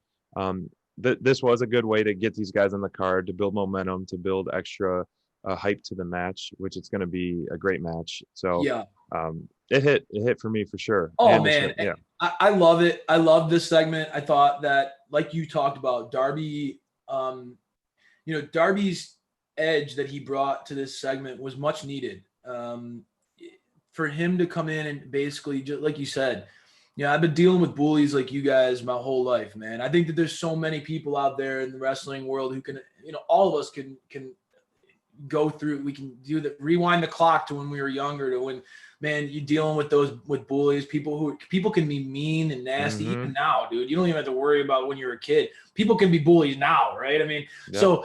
D: This was a good way to get these guys on the card, to build momentum, to build extra hype to the match, which it's going to be a great match. So it hit for me for sure.
C: Oh man, I love it. I love this segment. I thought that, like you talked about, Darby, Darby's edge that he brought to this segment was much needed. For him to come in and basically, just like you said, I've been dealing with bullies like you guys my whole life, man. I think that there's so many people out there in the wrestling world who can, all of us can go through. We can rewind the clock to when we were younger, to when, man, you're dealing with bullies, people can be mean and nasty even now, dude. You don't even have to worry about when you're a kid. People can be bullies now, right? I mean, so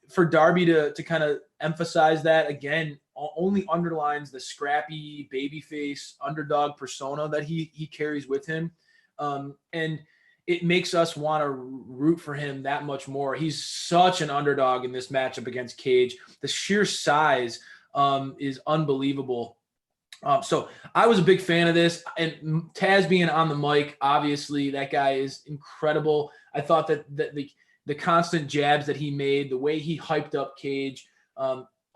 C: for Darby to kind of emphasize that again, only underlines the scrappy babyface underdog persona that he carries with him. And it makes us want to root for him that much more. He's such an underdog in this matchup against Cage. The sheer size is unbelievable. So I was a big fan of this, and Taz being on the mic, obviously that guy is incredible. I thought that the constant jabs that he made, the way he hyped up Cage,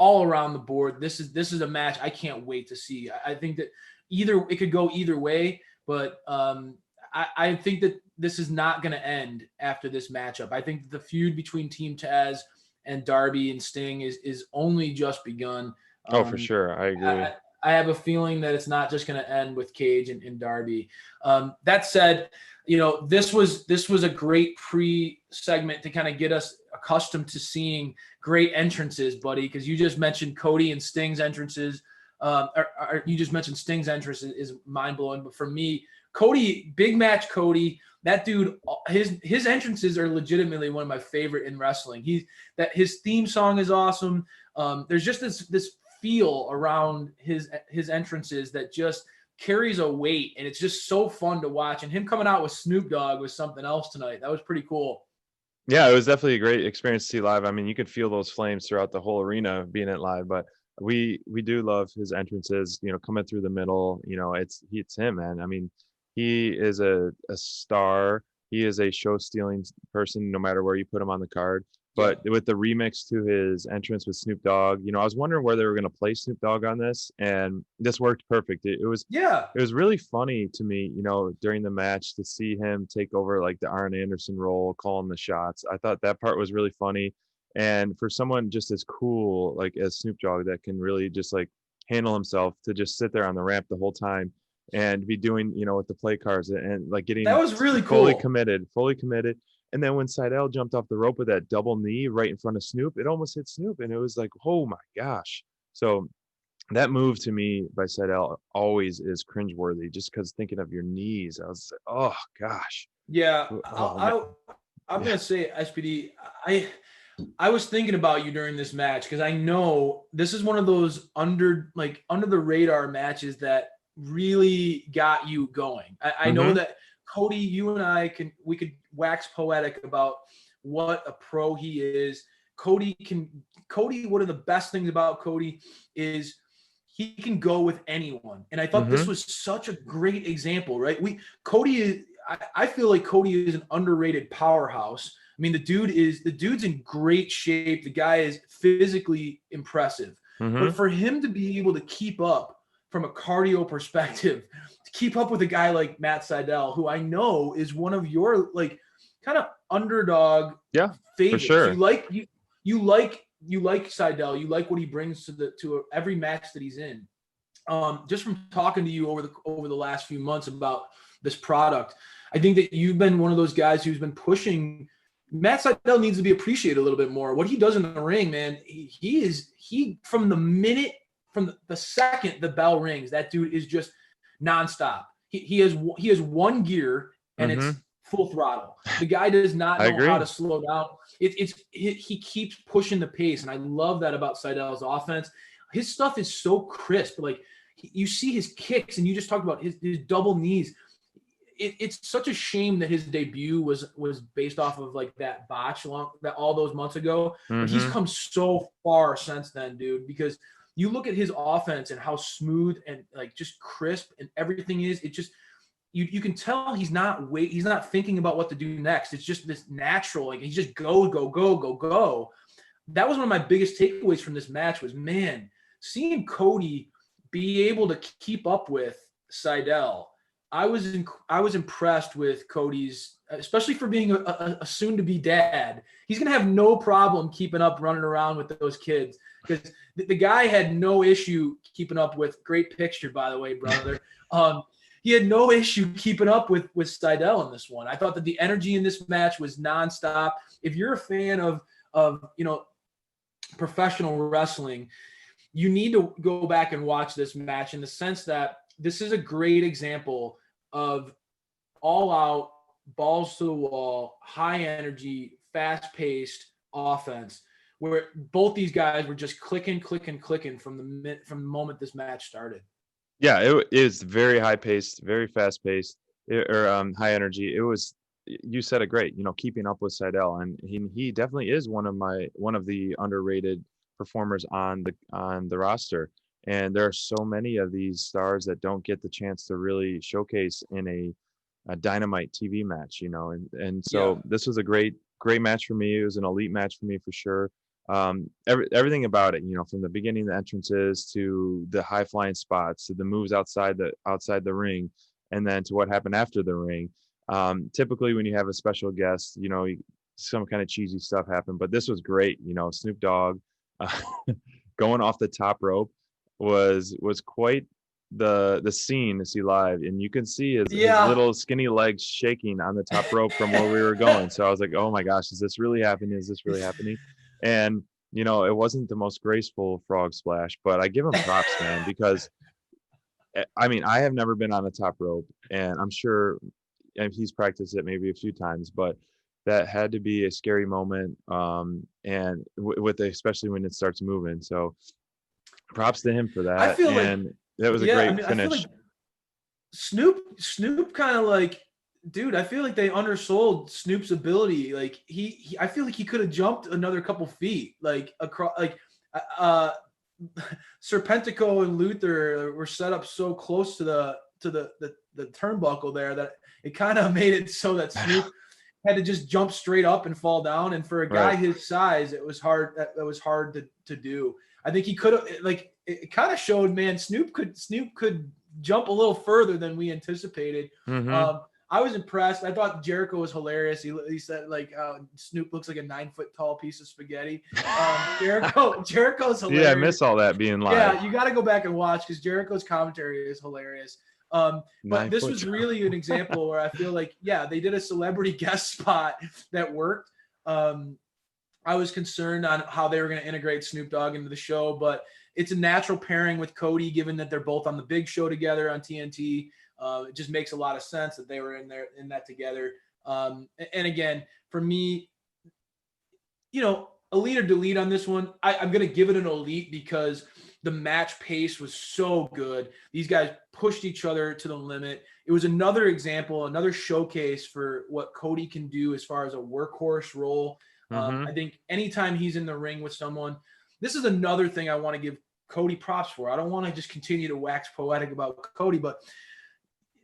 C: all around the board. This is a match I can't wait to see. I think that it could go either way, but I think that this is not going to end after this matchup. I think the feud between Team Taz and Darby and Sting is only just begun.
D: Oh, for sure. I agree.
C: I have a feeling that it's not just going to end with Cage and Darby. That said, this was a great pre-segment to kind of get us accustomed to seeing great entrances, buddy, because you just mentioned Cody and Sting's entrances. You just mentioned Sting's entrance is mind-blowing. But for me, Cody, big match Cody, that dude, his entrances are legitimately one of my favorite in wrestling. His theme song is awesome. There's just this feel around his entrances that just carries a weight, and it's just so fun to watch. And him coming out with Snoop Dogg was something else tonight. That was pretty cool.
D: Yeah, it was definitely a great experience to see live. I mean, you could feel those flames throughout the whole arena being it live, but we do love his entrances, coming through the middle. It's him, man. I mean, he is a star. He is a show stealing person no matter where you put him on the card. But with the remix to his entrance with Snoop Dogg, I was wondering where they were going to play Snoop Dogg on this, and this worked perfect. It was really funny to me, during the match to see him take over like the Arn Anderson role, calling the shots. I thought that part was really funny, and for someone just as cool like as Snoop Dogg that can really just like handle himself to just sit there on the ramp the whole time and be doing, with the play cards and like getting
C: that was really
D: fully
C: cool.
D: fully committed. And then when Seidel jumped off the rope with that double knee right in front of Snoop, it almost hit Snoop. And it was like, oh my gosh. So that move to me by Seidel always is cringeworthy just because thinking of your knees. I was like, oh gosh.
C: Yeah. I'm going to say, SPD, I was thinking about you during this match because I know this is one of those under the radar matches that really got you going. I know that Cody, you and I we could wax poetic about what a pro he is. Cody, one of the best things about Cody is he can go with anyone. And I thought this was such a great example, right? I feel like Cody is an underrated powerhouse. I mean, the dude's in great shape. The guy is physically impressive. But for him to be able to keep up from a cardio perspective, to keep up with a guy like Matt Seidel, who I know is one of your like kind of underdog favorites.
D: For sure.
C: You like Seidel. You like what he brings to every match that he's in. Just from talking to you over the last few months about this product, I think that you've been one of those guys who's been pushing. Matt Seidel needs to be appreciated a little bit more. What he does in the ring, man, he from the second the bell rings, that dude is just nonstop. He has one gear and it's full throttle. The guy does not know how to slow down. He keeps pushing the pace, and I love that about Seidel's offense. His stuff is so crisp. Like you see his kicks, and you just talked about his double knees. It's such a shame that his debut was based off of like that botch that all those months ago. But he's come so far since then, dude, because you look at his offense and how smooth and like just crisp and everything is. It just you can tell he's not thinking about what to do next. It's just this natural, like he just go. That was one of my biggest takeaways from this match was, man, seeing Cody be able to keep up with Seidel. I was impressed with Cody's, especially for being a soon-to-be dad. He's going to have no problem keeping up, running around with those kids because the guy had no issue keeping up with. Great picture, by the way, brother. He had no issue keeping up with Seidel in this one. I thought that the energy in this match was nonstop. If you're a fan of professional wrestling, you need to go back and watch this match in the sense that this is a great example of all-out, balls to the wall, high energy, fast-paced offense, where both these guys were just clicking from the moment this match started.
D: Yeah, it is very high-paced, very fast-paced, or high energy. It was, you said it great, keeping up with Seidel, and he definitely is one of the underrated performers on the roster. And there are so many of these stars that don't get the chance to really showcase in a Dynamite TV match, and so this was a great match for me. It was an elite match for me for sure. Everything about it, from the beginning, the entrances to the high flying spots, to the moves outside the ring, and then to what happened after the ring. Typically when you have a special guest, some kind of cheesy stuff happen, but this was great. Snoop Dogg uh, going off the top rope was quite the scene to see live, and you can see his
C: Yeah.
D: little skinny legs shaking on the top rope from where we were going. So I was like, oh my gosh, is this really happening? Is this really happening? And it wasn't the most graceful frog splash, but I give him props, man, because I mean, I have never been on a top rope, and I'm sure, and he's practiced it maybe a few times, but that had to be a scary moment, and with especially when it starts moving. So props to him for
C: I
D: that,
C: feel like,
D: and that was a
C: yeah, I
D: great
C: mean, I feel
D: finish.
C: like Snoop kind of like, dude, I feel like they undersold Snoop's ability. Like I feel like he could have jumped another couple feet, like across, like uh Serpentico and Luther were set up so close to the turnbuckle there that it kind of made it so that Snoop had to just jump straight up and fall down. And for a guy
D: Right.
C: his size, it was hard. That was hard to do. I think he could have, like, it kind of showed, man, Snoop could jump a little further than we anticipated.
D: Mm-hmm.
C: I was impressed. I thought Jericho was hilarious. He said, like, Snoop looks like a 9-foot tall piece of spaghetti. Jericho's hilarious.
D: Yeah, I miss all that being live.
C: Yeah, you got to go back and watch because Jericho's commentary is hilarious. But this was really an example where I feel like, yeah, they did a celebrity guest spot that worked. I was concerned on how they were going to integrate Snoop Dogg into the show, but it's a natural pairing with Cody, given that they're both on the big show together on TNT. It just makes a lot of sense that they were in that together. And again, for me, elite or delete on this one. I'm going to give it an elite because the match pace was so good. These guys pushed each other to the limit. It was another example, another showcase for what Cody can do as far as a workhorse role. I think anytime he's in the ring with someone, this is another thing I want to give Cody props for. I don't want to just continue to wax poetic about Cody, but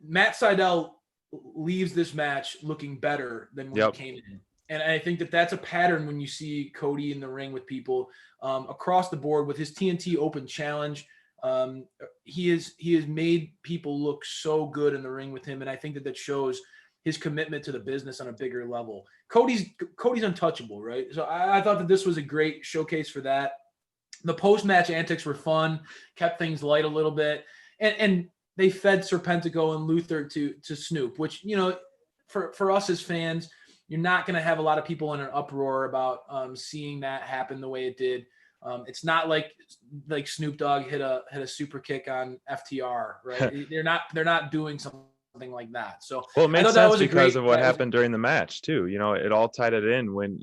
C: Matt Sydal leaves this match looking better than when he came in. And I think that that's a pattern when you see Cody in the ring with people across the board with his TNT Open Challenge. He has made people look so good in the ring with him, and I think that shows his commitment to the business on a bigger level. Cody's untouchable, right? So I thought that this was a great showcase for that. The post-match antics were fun, kept things light a little bit, and they fed Serpentico and Luther to Snoop, which, for us as fans, you're not going to have a lot of people in an uproar about seeing that happen the way it did. It's not like Snoop Dogg hit a super kick on FTR, right? They're not doing something like that. So
D: well, it made sense because of what happened during the match too. It all tied it in when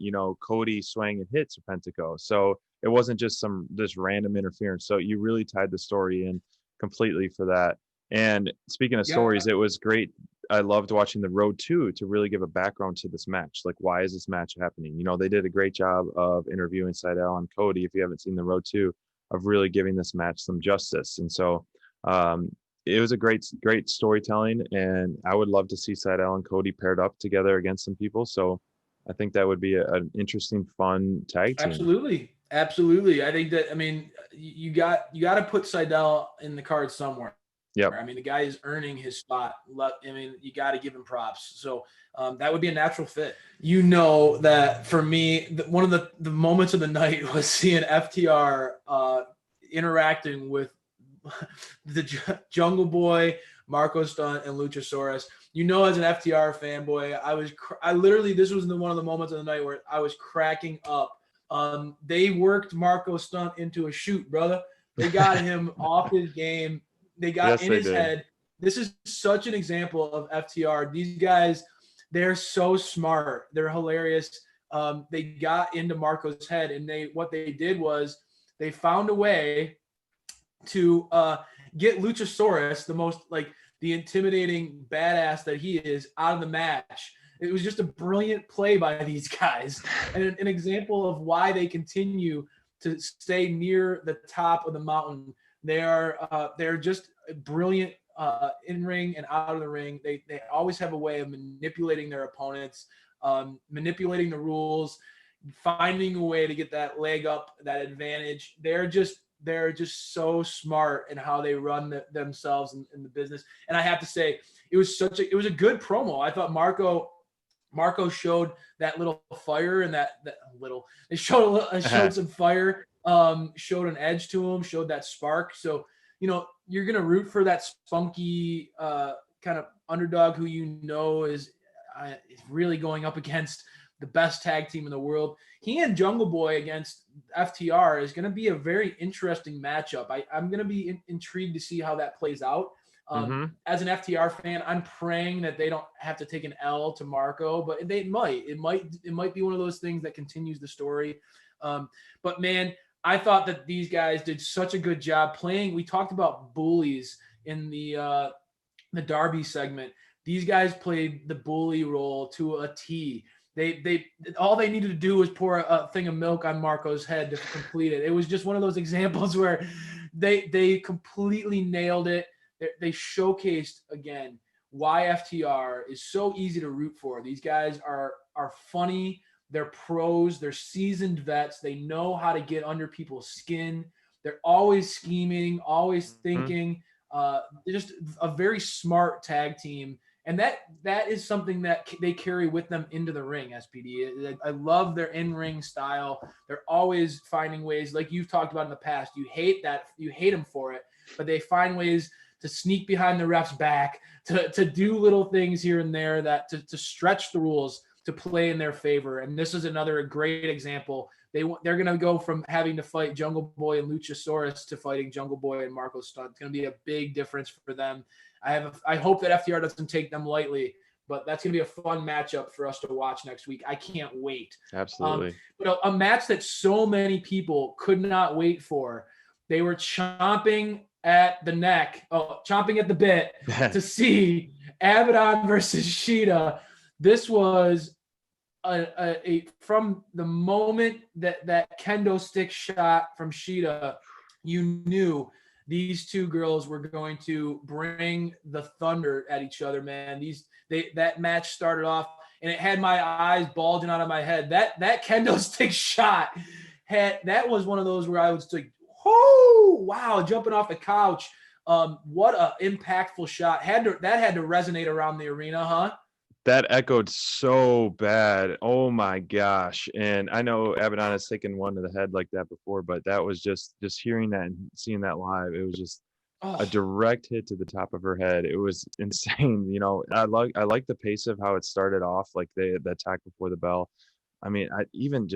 D: Cody swang and hit Serpentico. So it wasn't just this random interference. So you really tied the story in completely for that. And speaking of stories, it was great. I loved watching the Road 2 to really give a background to this match. Like, why is this match happening? They did a great job of interviewing Sydal and Cody, if you haven't seen the Road 2, of really giving this match some justice. And so it was a great storytelling, and I would love to see Sydal and Cody paired up together against some people. So I think that would be an interesting, fun tag team.
C: Absolutely. I think that, you got to put Sydal in the card somewhere.
D: Yep.
C: The guy is earning his spot. You got to give him props. So that would be a natural fit. That for me, one of the moments of the night was seeing FTR interacting with the Jungle Boy, Marco Stunt, and Luchasaurus. As an FTR fanboy, I literally, this was one of the moments of the night where I was cracking up. They worked Marco Stunt into a shoot, brother. They got him off his game. They got in his head. This is such an example of FTR. These guys, they're so smart. They're hilarious. They got into Marco's head, and what they did was they found a way to get Luchasaurus, the intimidating badass that he is, out of the match. It was just a brilliant play by these guys, and an example of why they continue to stay near the top of the mountain. They're just brilliant in ring and out of the ring. They always have a way of manipulating their opponents, manipulating the rules, finding a way to get that leg up, that advantage. They're just so smart in how they run themselves in the business. And I have to say, it was a good promo. I thought Marco Marco showed that little fire and that little, it showed some fire, showed an edge to him, showed that spark. So, you're going to root for that spunky kind of underdog who is really going up against the best tag team in the world. He and Jungle Boy against FTR is going to be a very interesting matchup. I'm going to be intrigued to see how that plays out. As an FTR fan, I'm praying that they don't have to take an L to Marco, but they might. It might be one of those things that continues the story. But man, I thought that these guys did such a good job playing. We talked about bullies in the Darby segment. These guys played the bully role to a T. They all they needed to do was pour a thing of milk on Marco's head to complete it. It was just one of those examples where they completely nailed it. They showcased again why FTR is so easy to root for. These guys are funny. They're pros. They're seasoned vets. They know how to get under people's skin. They're always scheming, always thinking. They're just a very smart tag team. And that is something that they carry with them into the ring, SPD. I love their in-ring style. They're always finding ways, like you've talked about in the past. You hate them for it, but they find ways to sneak behind the ref's back, to do little things here and there that to stretch the rules to play in their favor. And this is another great example. They're going to go from having to fight Jungle Boy and Luchasaurus to fighting Jungle Boy and Marco Stunt. It's going to be a big difference for them. I hope that FTR doesn't take them lightly, but that's going to be a fun matchup for us to watch next week. I can't wait.
D: Absolutely.
C: But a match that so many people could not wait for. They were chomping at the bit to see Avadon versus Sheeda. This was from the moment that kendo stick shot from Sheeda, you knew these two girls were going to bring the thunder at each other, man. That match started off, and it had my eyes bulging out of my head. That kendo stick shot that was one of those where I was like, oh wow, jumping off the couch. What a impactful shot. That had to resonate around the arena, huh?
D: That echoed so bad. Oh my gosh. And I know Avadon has taken one to the head like that before, but that was just hearing that and seeing that live. It was just a direct hit to the top of her head. It was insane. I like the pace of how it started off, like the attack before the bell. I mean, Avadon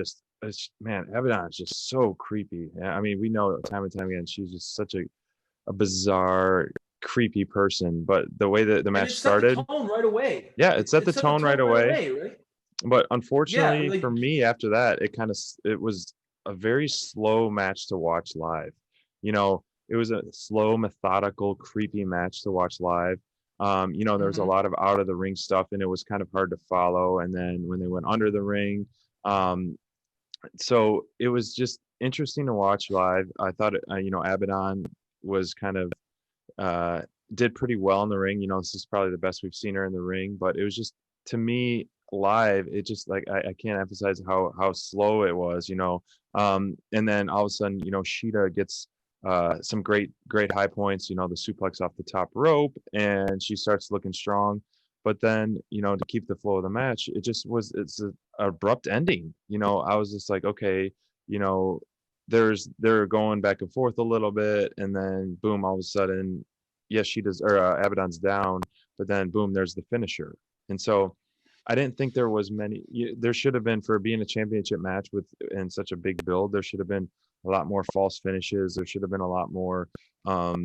D: is just so creepy. I mean, we know time and time again, she's just such a bizarre, creepy person, but the way that the match started,
C: the tone right away.
D: Yeah, it set the tone right away.
C: Right?
D: But unfortunately for me, after that, it was a very slow match to watch live. It was a slow, methodical, creepy match to watch live. There was a lot of out of the ring stuff, and it was kind of hard to follow. And then when they went under the ring, so it was just interesting to watch live. I thought, Avadon was kind of did pretty well in the ring. This is probably the best we've seen her in the ring, but it was just, to me, live, it just, like, I can't emphasize how slow it was, and then all of a sudden, Sheeda gets some great high points, the suplex off the top rope, and she starts looking strong. But then, to keep the flow of the match, it's an abrupt ending. I was just like, okay, they're going back and forth a little bit, and then boom, all of a sudden, yes, Avadon's down, but then boom, there's the finisher. And so I didn't think there was there should have been, for being a championship match in such a big build, there should have been a lot more false finishes. There should have been a lot more, for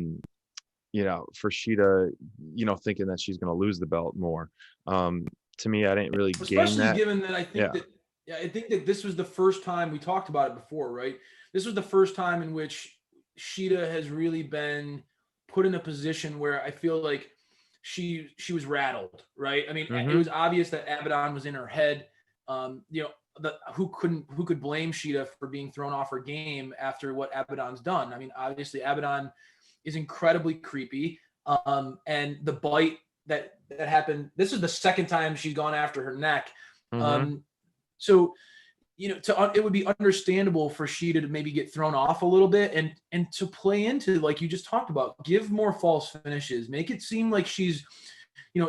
D: Sheeda, thinking that she's going to lose the belt more. To me, I didn't really gain that.
C: Especially given that I think that this was the first time, we talked about it before, right? This was the first time in which Sheeda has really been put in a position where I feel like she was rattled, right? I mean, It was obvious that Avadon was in her head. Who could blame Sheeda for being thrown off her game after what Avadon's done? I mean, obviously Avadon is incredibly creepy. And the bite that happened, this is the second time she's gone after her neck. So, it would be understandable for Sheeda to maybe get thrown off a little bit and to play into, like you just talked about, give more false finishes, make it seem like she's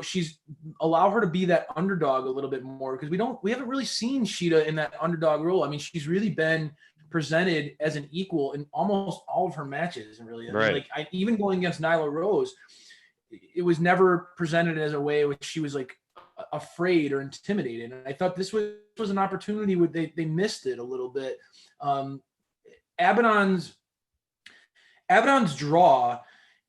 C: she's allow her to be that underdog a little bit more, because we haven't really seen Sheeda in that underdog role. I mean, she's really been presented as an equal in almost all of her matches. And really,
D: Right.
C: even going against Nyla Rose, it was never presented as a way in which she was like afraid or intimidated. And I thought this was an opportunity where they missed it a little bit. Avadon's draw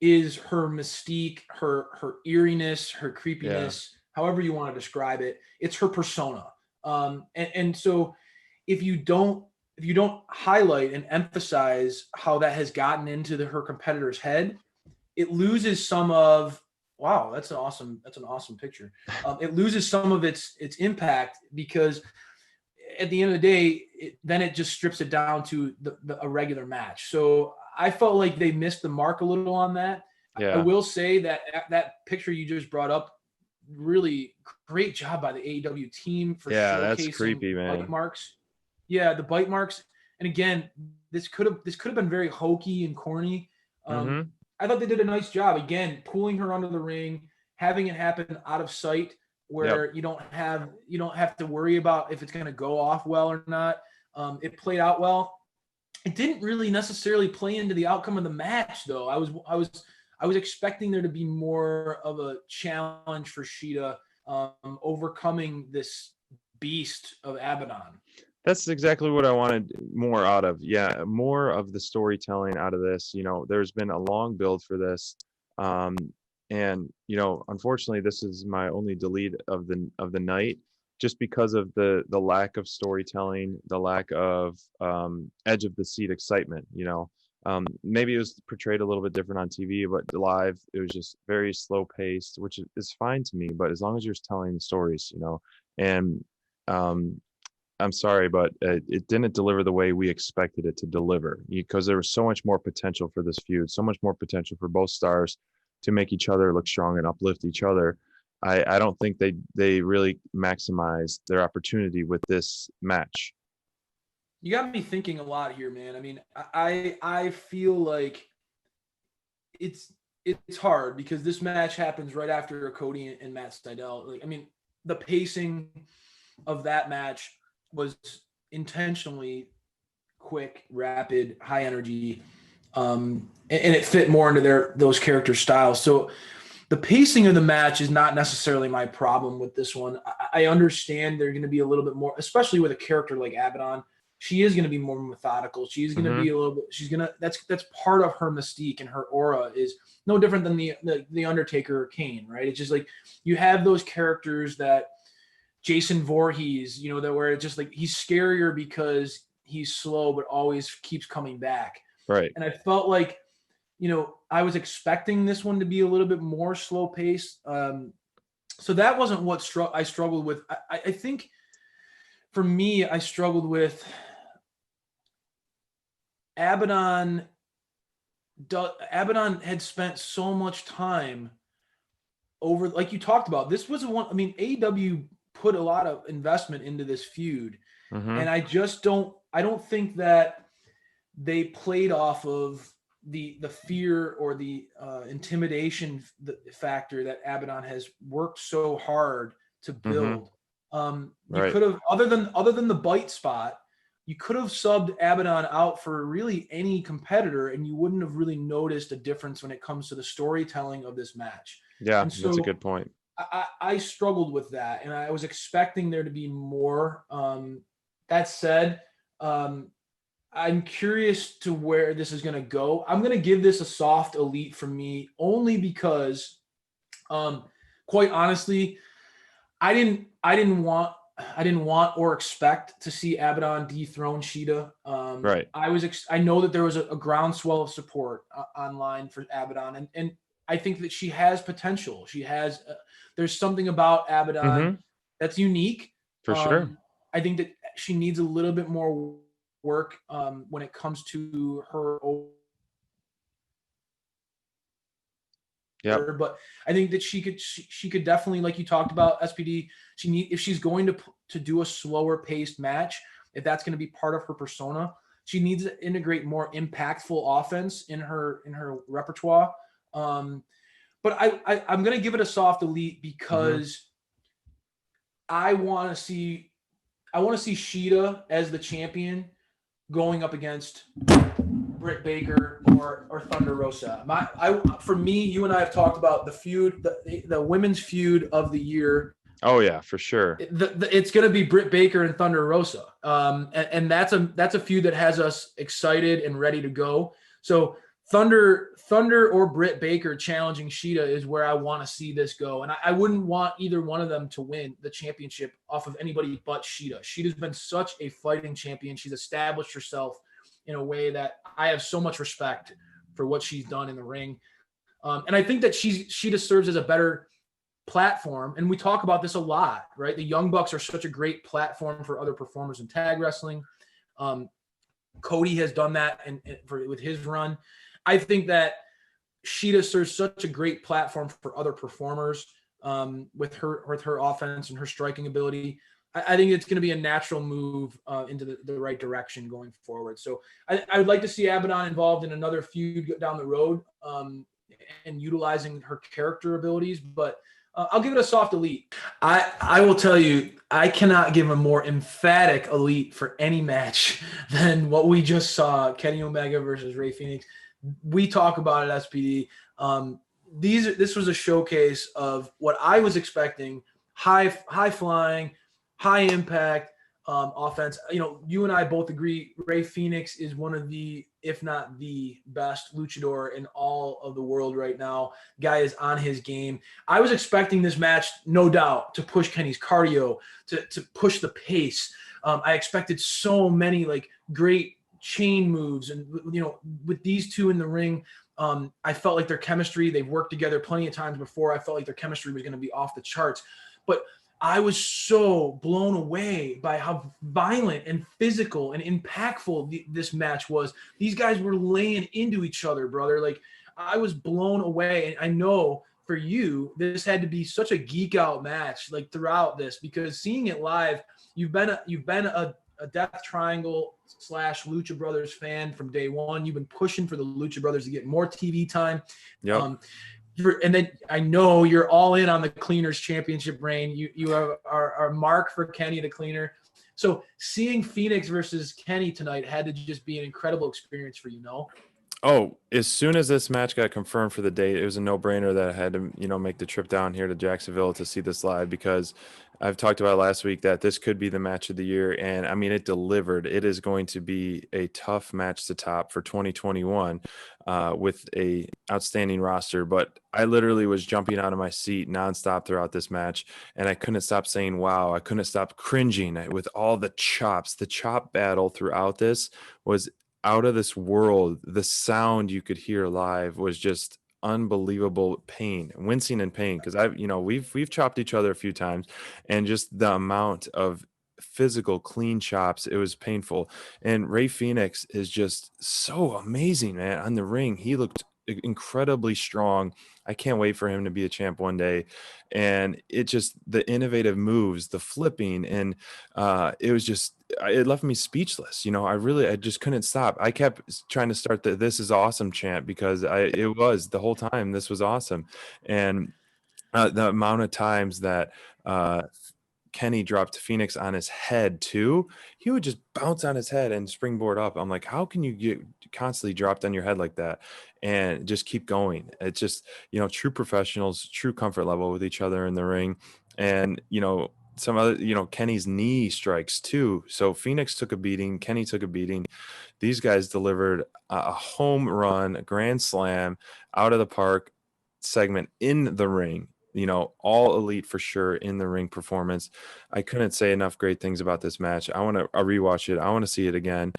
C: is her mystique, her eeriness, her creepiness, however you want to describe it. It's her persona. And so if you don't highlight and emphasize how that has gotten into her competitor's head, it loses some of, wow, that's an awesome picture. It loses some of its impact, because at the end of the day, then it just strips it down to a regular match. So I felt like they missed the mark a little on that.
D: Yeah.
C: I will say that picture you just brought up, really great job by the AEW team for showcasing
D: that's creepy, man.
C: bite marks. Yeah, the bite marks. And again, this could have been very hokey and corny. I thought they did a nice job. Again, pulling her under the ring, having it happen out of sight, where you don't have to worry about if it's going to go off well or not. It played out well. It didn't really necessarily play into the outcome of the match, though. I was expecting there to be more of a challenge for Sheeda, overcoming this beast of Avadon.
D: That's exactly what I wanted more out of. Yeah, more of the storytelling out of this. There's been a long build for this. And unfortunately, this is my only delete of the night, just because of the lack of storytelling, the lack of edge of the seat excitement. Maybe it was portrayed a little bit different on TV, but live it was just very slow paced, which is fine to me. But as long as you're telling the stories, and I'm sorry, but it didn't deliver the way we expected it to deliver, because there was so much more potential for this feud, so much more potential for both stars to make each other look strong and uplift each other. I don't think they really maximized their opportunity with this match.
C: You got me thinking a lot here, man. I mean, I feel like it's hard, because this match happens right after Cody and Matt Sydal. The pacing of that match was intentionally quick, rapid, high energy, and it fit more into those character styles. So the pacing of the match is not necessarily my problem with this one. I understand they're going to be a little bit more, especially with a character like Avadon. She is going to be more methodical. She's going to be a little bit. That's part of her mystique, and her aura is no different than the Undertaker or Kane, right? It's just like you have those characters that Jason Voorhees, that where it's just like he's scarier because he's slow but always keeps coming back.
D: Right.
C: And I felt like, I was expecting this one to be a little bit more slow paced. So that wasn't what I struggled with. I think for me, I struggled with Avadon. Avadon had spent so much time over, like you talked about. This was AEW put a lot of investment into this feud, and I don't think that they played off of the fear or the intimidation factor that Avadon has worked so hard to build. You could have, other than the bite spot, you could have subbed Avadon out for really any competitor, and you wouldn't have really noticed a difference when it comes to the storytelling of this match.
D: Yeah, so that's a good point.
C: I struggled with that, and I was expecting there to be more. That said, I'm curious to where this is going to go. I'm going to give this a soft elite from me, only because, quite honestly, I didn't want or expect to see Avadon dethrone Sheeda.
D: Right.
C: I know that there was a groundswell of support online for Avadon, and I think that she has potential. She has. There's something about Avadon that's unique.
D: For sure.
C: I think that she needs a little bit more work when it comes to her.
D: Yeah.
C: But I think that she could definitely, like you talked about, SPD. If she's going to do a slower paced match, if that's going to be part of her persona, she needs to integrate more impactful offense in her repertoire. but I'm gonna give it a soft elite because I want to see Sheeda as the champion going up against Britt Baker or Thunder Rosa. For me, you and I have talked about the feud, the women's feud of the year.
D: Oh yeah, for sure.
C: It's going to be Britt Baker and Thunder Rosa, and that's a feud that has us excited and ready to go. So Thunder or Britt Baker challenging Sheeda is where I want to see this go, and I wouldn't want either one of them to win the championship off of anybody but Sheeda. Sheeda's been such a fighting champion. She's established herself in a way that I have so much respect for what she's done in the ring, and I think that Sheeda serves as a better platform, and we talk about this a lot, right? The Young Bucks are such a great platform for other performers in tag wrestling. Cody has done that with his run. I think that Sheeda serves such a great platform for other performers with her offense and her striking ability. I think it's going to be a natural move into the right direction going forward. So I would like to see Avadon involved in another feud down the road and utilizing her character abilities, but I'll give it a soft elite. I will tell you, I cannot give a more emphatic elite for any match than what we just saw, Kenny Omega versus Rey Fenix. We talk about it, SPD. This was a showcase of what I was expecting, high flying, high impact offense. You and I both agree Rey Fenix is one of the, if not the best luchador in all of the world right now. Guy is on his game. I was expecting this match, no doubt, to push Kenny's cardio, to push the pace. I expected so many great chain moves, and with these two in the ring, I felt like their chemistry, they've worked together plenty of times before. I felt like their chemistry was going to be off the charts, but I was so blown away by how violent and physical and impactful this match was. These guys were laying into each other, brother. I was blown away. And I know for you, this had to be such a geek out match throughout this, because seeing it live, you've been a Death Triangle / Lucha Brothers fan from day one. You've been pushing for the Lucha Brothers to get more TV time.
D: Yep.
C: And then I know you're all in on the Cleaners Championship reign. You have our mark for Kenny the Cleaner. So seeing Phoenix versus Kenny tonight had to just be an incredible experience for you.
D: Oh, as soon as this match got confirmed for the date, it was a no-brainer that I had to, make the trip down here to Jacksonville to see this live, because I've talked about last week that this could be the match of the year, and I mean, it delivered. It is going to be a tough match to top for 2021 with a outstanding roster. But I literally was jumping out of my seat nonstop throughout this match, and I couldn't stop saying, wow. I couldn't stop cringing with all the chops. The chop battle throughout this was out of this world. The sound you could hear live was just unbelievable wincing in pain, because we've chopped each other a few times, and just the amount of physical clean chops, it was painful. And Rey Fenix is just so amazing, man. On the ring, he looked incredibly strong. I can't wait for him to be a champ one day. And it just, the innovative moves, the flipping, and it left me speechless. I just couldn't stop. I kept trying to start the "This is awesome" chant, because it was the whole time, this was awesome. And the amount of times that Kenny dropped Phoenix on his head too, he would just bounce on his head and springboard up. I'm like, how can you get constantly dropped on your head like that and just keep going? It's just, true professionals, true comfort level with each other in the ring. And, some other, Kenny's knee strikes too. So Phoenix took a beating, Kenny took a beating. These guys delivered a home run, a grand slam, out of the park segment in the ring. All elite for sure in the ring performance. I couldn't say enough great things about this match. I want to rewatch it. I want to see it again.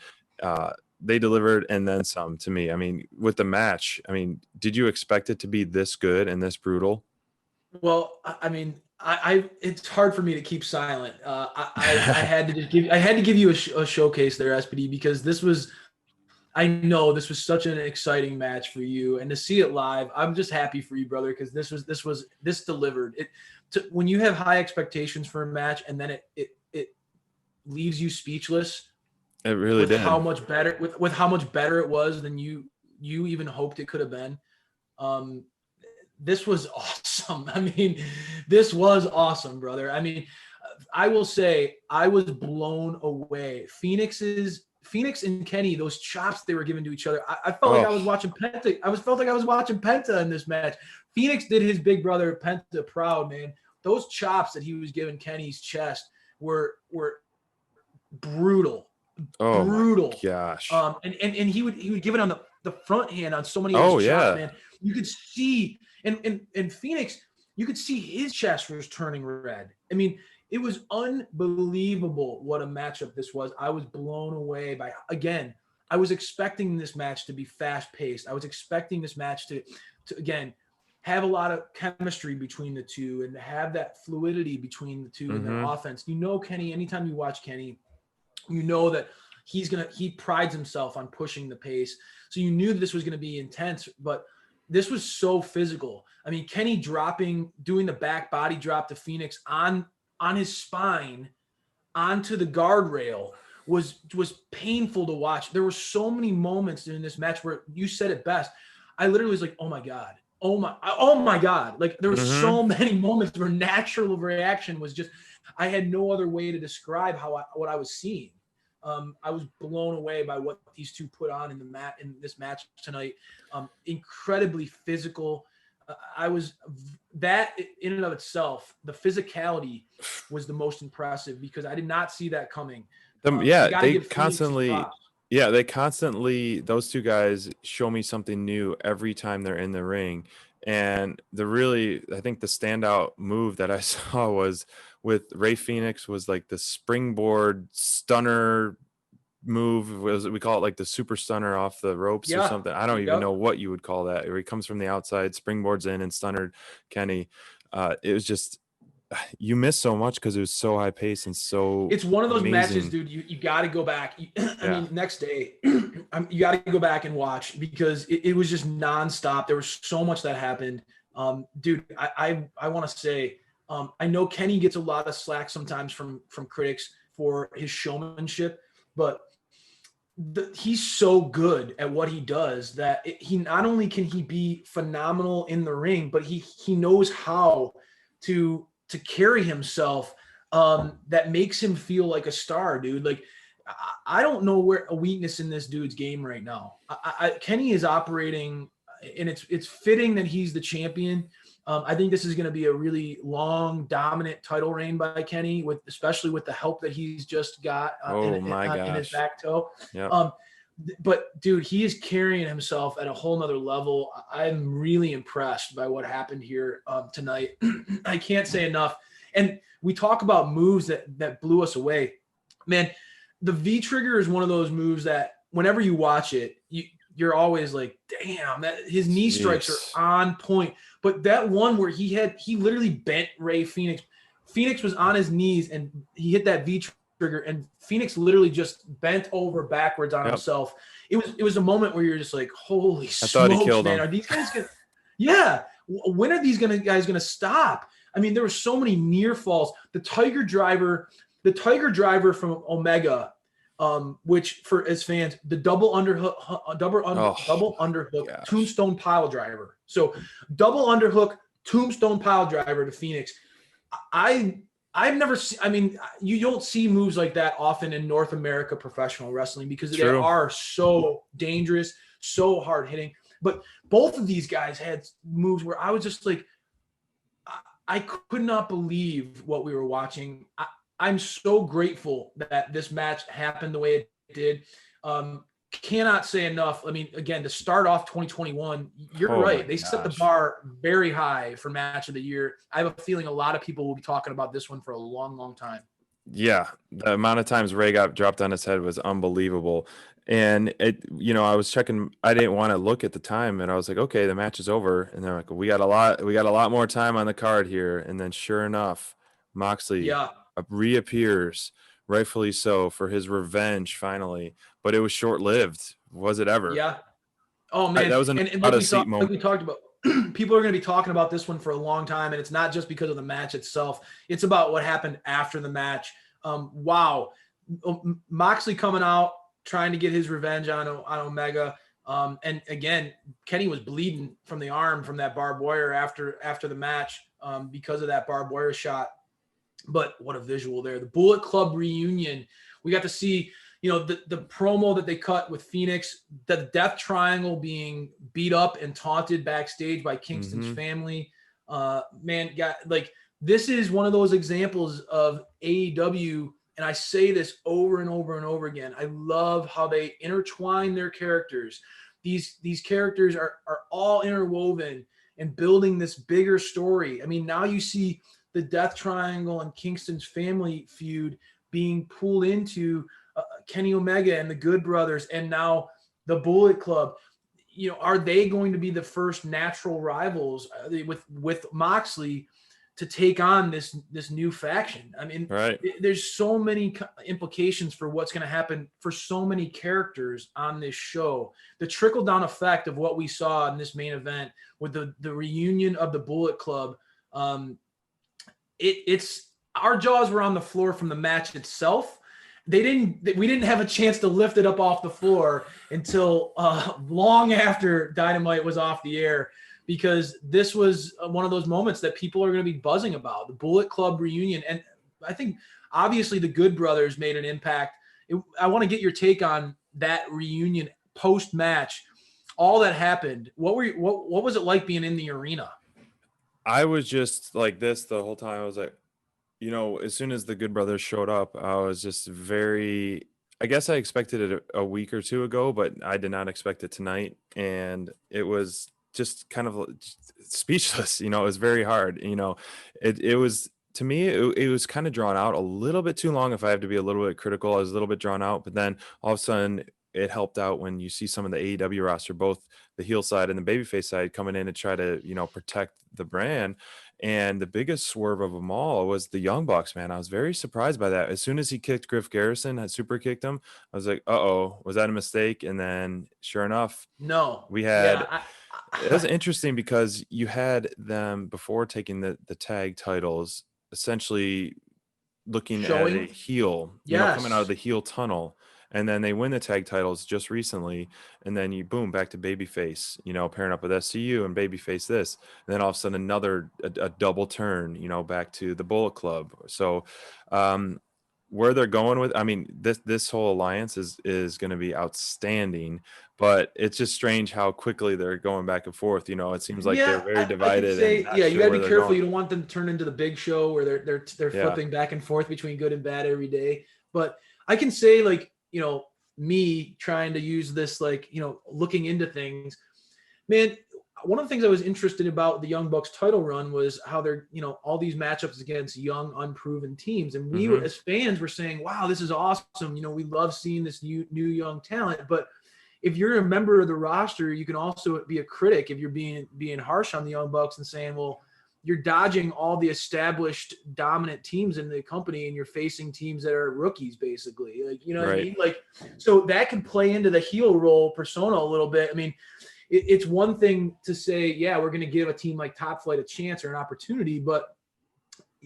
D: They delivered and then some to me. I mean, with the match, did you expect it to be this good and this brutal?
C: Well, I mean, it's hard for me to keep silent. I had to give you a showcase there, SPD, because I know this was such an exciting match for you, and to see it live, I'm just happy for you, brother, because this delivered. When you have high expectations for a match and then it leaves you speechless.
D: It really did.
C: How much better how much better it was than you even hoped it could have been. this was awesome. I mean, this was awesome, brother. I mean, I will say I was blown away. Phoenix and Kenny, those chops they were giving to each other. I felt like I was watching Penta. Felt like I was watching Penta in this match. Phoenix did his big brother Penta proud, man. Those chops that he was giving Kenny's chest were brutal. Brutal.
D: My gosh.
C: And he would give it on the front hand on so many of those chops, man. You could see and Phoenix, you could see his chest was turning red. I mean, it was unbelievable what a matchup this was. I was blown away by, again, I was expecting this match to be fast paced. I was expecting this match to again have a lot of chemistry between the two and to have that fluidity between the two in their offense. You know, Kenny, anytime you watch Kenny, you know that he prides himself on pushing the pace. So you knew this was going to be intense, but this was so physical. I mean, Kenny doing the back body drop to Phoenix on his spine onto the guardrail was painful to watch. There were so many moments in this match where you said it best. I literally was like, oh my God. Oh my God. Like there were so many moments where natural reaction was just, I had no other way to describe what I was seeing. I was blown away by what these two put on in this match tonight. Incredibly physical. That in and of itself, the physicality was the most impressive because I did not see that coming.
D: They constantly, those two guys show me something new every time they're in the ring. And I think the standout move that I saw was with Ray Phoenix was like the springboard stunner move. We call it like the super stunner off the ropes or something. I don't even know what you would call that. Where he comes from the outside, springboards in and stunnered Kenny. It was just, you miss so much because it was so high paced and so
C: it's one of those
D: amazing.
C: matches, dude. You got to go back. I mean, next day you got to go back and watch because it was just nonstop. There was so much that happened. Dude, I want to say, I know Kenny gets a lot of slack sometimes from critics for his showmanship, but he's so good at what he does that he not only can he be phenomenal in the ring, but he knows how to carry himself that makes him feel like a star, dude. Like I don't know where a weakness in this dude's game right now. Kenny is operating, and it's fitting that he's the champion. I think this is going to be a really long, dominant title reign by Kenny, especially with the help that he's just got in his back toe.
D: Yeah.
C: But dude, he is carrying himself at a whole nother level. I'm really impressed by what happened here tonight. I can't say enough. And we talk about moves that blew us away. Man, the V trigger is one of those moves that whenever you watch it, you're always like, damn, that his knee strikes are on point. But that one where he literally bent Ray Phoenix. Phoenix was on his knees and he hit that V trigger, and Phoenix literally just bent over backwards on himself. It was a moment where you're just like, holy smokes, man. Are these guys gonna when are these guys gonna stop? I mean, there were so many near falls. The Tiger Driver from Omega, which for as fans, the double underhook tombstone pile driver. So double underhook tombstone pile driver to Phoenix. I've never seen, I mean, you don't see moves like that often in North America professional wrestling because they are so dangerous, so hard hitting. But both of these guys had moves where I was just like, I could not believe what we were watching. I'm so grateful that this match happened the way it did. Cannot say enough. I mean, again, to start off 2021, you're right. They set the bar very high for match of the year. I have a feeling a lot of people will be talking about this one for a long, long time.
D: Yeah. The amount of times Ray got dropped on his head was unbelievable. And I was checking, I didn't want to look at the time, and I was like, okay, the match is over. And they're like, we got a lot more time on the card here. And then sure enough, Moxley reappears, rightfully so, for his revenge finally. But it was short-lived. Was it ever?
C: Yeah. Oh man,
D: that was
C: and like we talked about, people are going to be talking about this one for a long time, and it's not just because of the match itself. It's about what happened after the match. Wow, Moxley coming out trying to get his revenge on Omega. And again, Kenny was bleeding from the arm from that barbed wire after the match because of that barbed wire shot. But what a visual there. The Bullet Club reunion. We got to see, the promo that they cut with Phoenix, the Death Triangle being beat up and taunted backstage by Kingston's family. This is one of those examples of AEW, and I say this over and over and over again. I love how they intertwine their characters. These characters are all interwoven and building this bigger story. I mean, now you see the Death Triangle and Kingston's family feud being pulled into Kenny Omega and the Good Brothers, and now the Bullet Club. Are they going to be the first natural rivals with Moxley to take on this new faction? I mean,
D: right.
C: There's so many implications for what's going to happen for so many characters on this show. The trickle-down effect of what we saw in this main event with the reunion of the Bullet Club, it's our jaws were on the floor from the match itself. We didn't have a chance to lift it up off the floor until long after Dynamite was off the air, because this was one of those moments that people are going to be buzzing about, the Bullet Club reunion. And I think obviously the Good Brothers made an impact. I want to get your take on that reunion post-match, all that happened. What was it like being in the arena?
D: I was just like this the whole time. I was like, as soon as the Good Brothers showed up, I was just I guess I expected it a week or two ago, but I did not expect it tonight. And it was just kind of speechless. It was very hard. It was, to me, it was kind of drawn out a little bit too long. If I have to be a little bit critical, I was a little bit drawn out, but then all of a sudden it helped out when you see some of the AEW roster, both the heel side and the babyface side, coming in to try to, protect the brand. And the biggest swerve of them all was the Young Bucks, man. I was very surprised by that. As soon as he kicked Griff Garrison, had super kicked him, I was like, uh-oh, was that a mistake? And then sure enough, we had, it was interesting because you had them before taking the tag titles, essentially looking at a heel, coming out of the heel tunnel. And then they win the tag titles just recently, and then you boom back to babyface, pairing up with SCU and babyface this, and then all of a sudden another a double turn, back to the Bullet Club. So where they're going with, I mean, this whole alliance is going to be outstanding, but it's just strange how quickly they're going back and forth. It seems like they're very divided.
C: You got to be careful. You don't want them to turn into the Big Show where they're flipping back and forth between good and bad every day. But I can say, me trying to use this, looking into things, man, one of the things I was interested about the Young Bucks title run was how they're, all these matchups against young, unproven teams. And we were, as fans, were saying, wow, this is awesome. We love seeing this new young talent. But if you're a member of the roster, you can also be a critic if you're being harsh on the Young Bucks and saying, well, you're dodging all the established dominant teams in the company and you're facing teams that are rookies, basically. What I mean? So that can play into the heel role persona a little bit. I mean, it's one thing to say, yeah, we're going to give a team like Top Flight a chance or an opportunity. But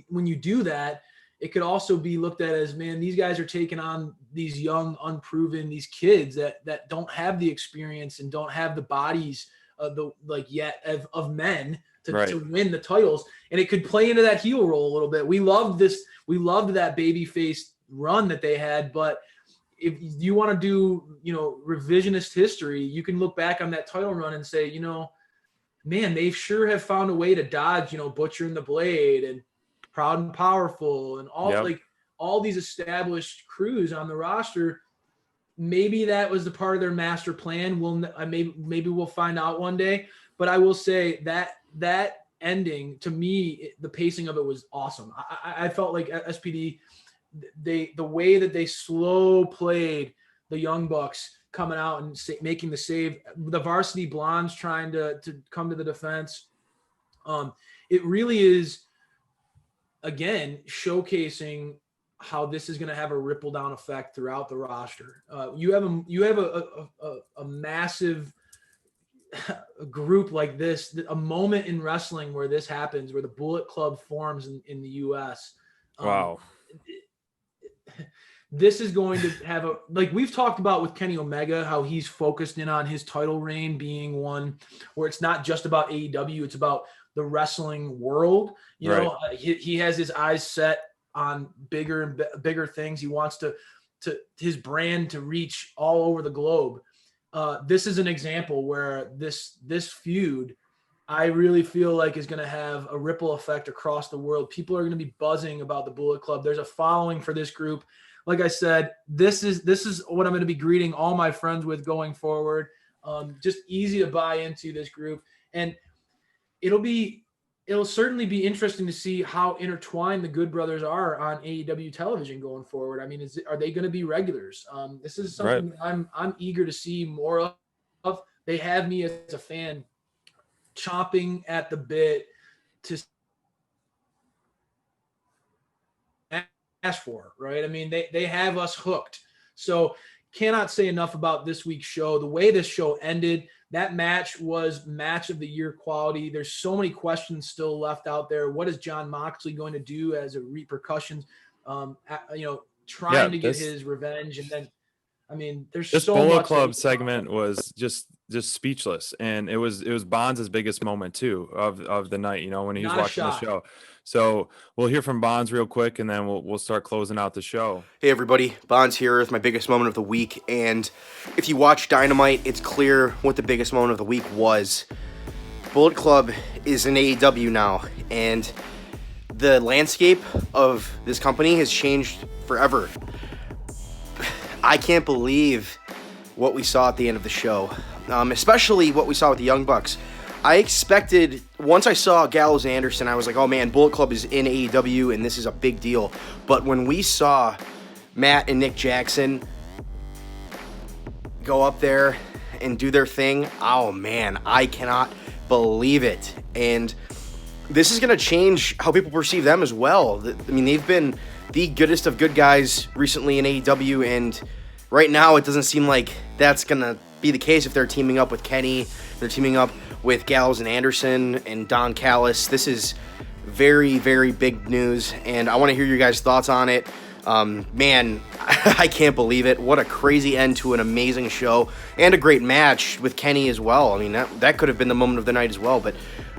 C: when you do that, it could also be looked at as, man, these guys are taking on these young, unproven, these kids that don't have the experience and don't have the bodies of men to win the titles. And it could play into that heel role a little bit. We loved that babyface run that they had, but if you want to do, revisionist history, you can look back on that title run and say, man, they sure have found a way to dodge, Butcher and the Blade and Proud and Powerful and all these established crews on the roster. Maybe that was the part of their master plan. Maybe we'll find out one day. But I will say that ending, to me, the pacing of it was awesome. I felt like SPD, the way that they slow played the Young Bucks coming out and making the save, the Varsity Blondes trying to come to the defense. It really is, again, showcasing how this is going to have a ripple down effect throughout the roster. You have a massive group like this, a moment in wrestling where this happens, where the Bullet Club forms in the U.S.
D: Wow.
C: This is going to have like we've talked about with Kenny Omega, how he's focused in on his title reign being one where it's not just about AEW, it's about the wrestling world. You
D: Right.
C: know, he has his eyes set on bigger and bigger things. He wants to his brand to reach all over the globe. This is an example where this feud, I really feel like, is going to have a ripple effect across the world. People are going to be buzzing about the Bullet Club. There's a following for this group. Like I said, this is what I'm going to be greeting all my friends with going forward. Just easy to buy into this group, and it'll certainly be interesting to see how intertwined the Good Brothers are on AEW television going forward. I mean, are they going to be regulars? This is something that I'm eager to see more of. They have me as a fan chomping at the bit to ask for, right? I mean, they have us hooked. So cannot say enough about this week's show. The way this show ended, that match was match of the year quality. There's so many questions still left out there. What is Jon Moxley going to do as a repercussions? Trying to get his revenge. And then, I mean, there's
D: this
C: so
D: Bullet
C: much
D: Club segment was just speechless, and it was Bonds' biggest moment too of the night, you know, when he was watching the show. So we'll hear from Bonds real quick, and then we'll start closing out the show.
A: Hey everybody, Bonds here with my biggest moment of the week, and if you watch Dynamite, it's clear what the biggest moment of the week was. Bullet Club is in AEW now, and the landscape of this company has changed forever. I can't believe what we saw at the end of the show, especially what we saw with the Young Bucks. I expected, once I saw Gallows and Anderson, I was like, oh man, Bullet Club is in AEW and this is a big deal. But when we saw Matt and Nick Jackson go up there and do their thing, oh man, I cannot believe it. And this is going to change how people perceive them as well. I mean, they've been the goodest of good guys recently in AEW, and right now it doesn't seem like that's going to be the case if they're teaming up with Kenny, they're teaming up with Gallows and Anderson and Don Callis. This is very, very big news, and I want to hear your guys' thoughts on it. Man, I can't believe it. What a crazy end to an amazing show, and a great match with Kenny as well. I mean, that could have been the moment of the night as well, but